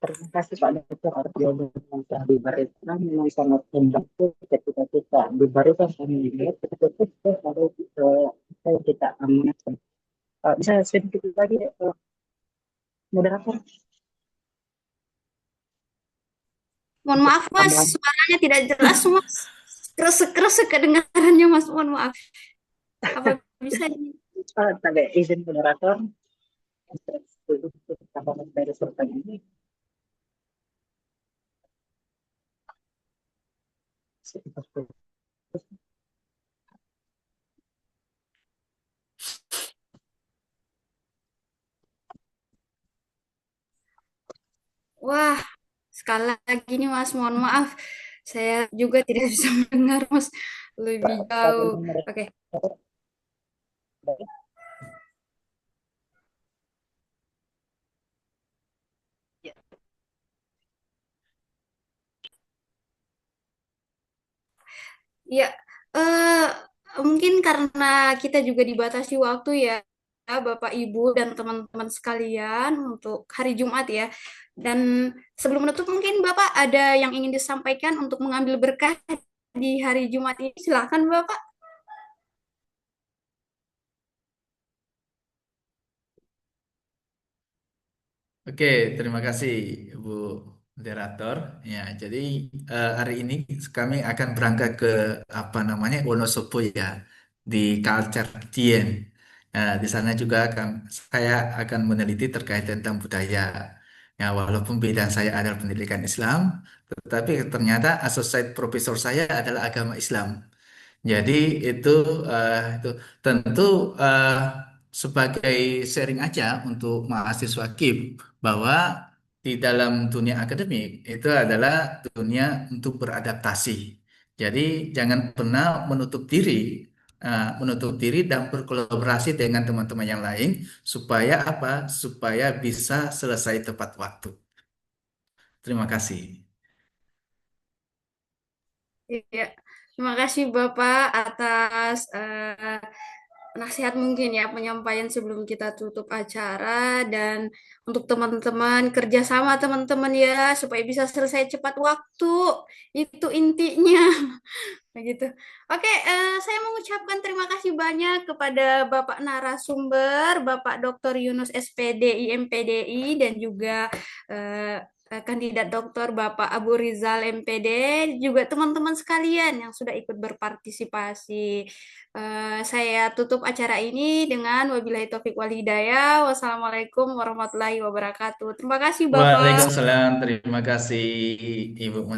Terima kasih Pak Dokter atas jawaban yang telah diberikan memang sangat membantu ketika kita diberikan kami melihat betul-betul kalau kita amanatkan. Bisa sedikit lagi moderator Mohon untuk maaf Mas, tambahan suaranya tidak jelas Mas. Kresek-kresek kedengarannya Mas, mohon maaf. Apa bisa ini? tanda izin moderator untuk tambahan dari pertanyaan ini. Wah, sekali lagi nih Mas, mohon maaf. Saya juga tidak bisa mendengar Mas lebih jauh. Oke. Ya, eh, mungkin karena kita juga dibatasi waktu ya, Bapak, Ibu, dan teman-teman sekalian untuk hari Jumat ya. Dan sebelum menutup, mungkin Bapak ada yang ingin disampaikan untuk mengambil berkah di hari Jumat ini. Silakan Bapak. Oke, terima kasih Bu Moderator. Ya, jadi hari ini kami akan berangkat ke apa namanya Wonosobo ya di Culture Dieng. Di sana juga saya akan meneliti terkait tentang budaya. Ya, walaupun bidang saya adalah pendidikan Islam, tetapi ternyata associate profesor saya adalah agama Islam. Jadi itu itu tentu sebagai sharing aja untuk mahasiswa KIP bahwa di dalam dunia akademik itu adalah dunia untuk beradaptasi. Jadi jangan pernah menutup diri dan berkolaborasi dengan teman-teman yang lain supaya apa? Supaya bisa selesai tepat waktu. Terima kasih. Ya, terima kasih Bapak atas nasihat mungkin ya penyampaian sebelum kita tutup acara, dan untuk teman-teman kerjasama teman-teman ya supaya bisa selesai cepat waktu, itu intinya. Begitu. Oke, saya mengucapkan terima kasih banyak kepada Bapak narasumber, Bapak Dr. Yunus SPDI MPDI, dan juga eh, kandidat doktor Bapak Abu Rizal MPD, juga teman-teman sekalian yang sudah ikut berpartisipasi. Saya tutup acara ini dengan wabillahi taufik wal hidayah. Wassalamualaikum warahmatullahi wabarakatuh. Terima kasih Bapak. Waalaikumsalam. Terima kasih Ibu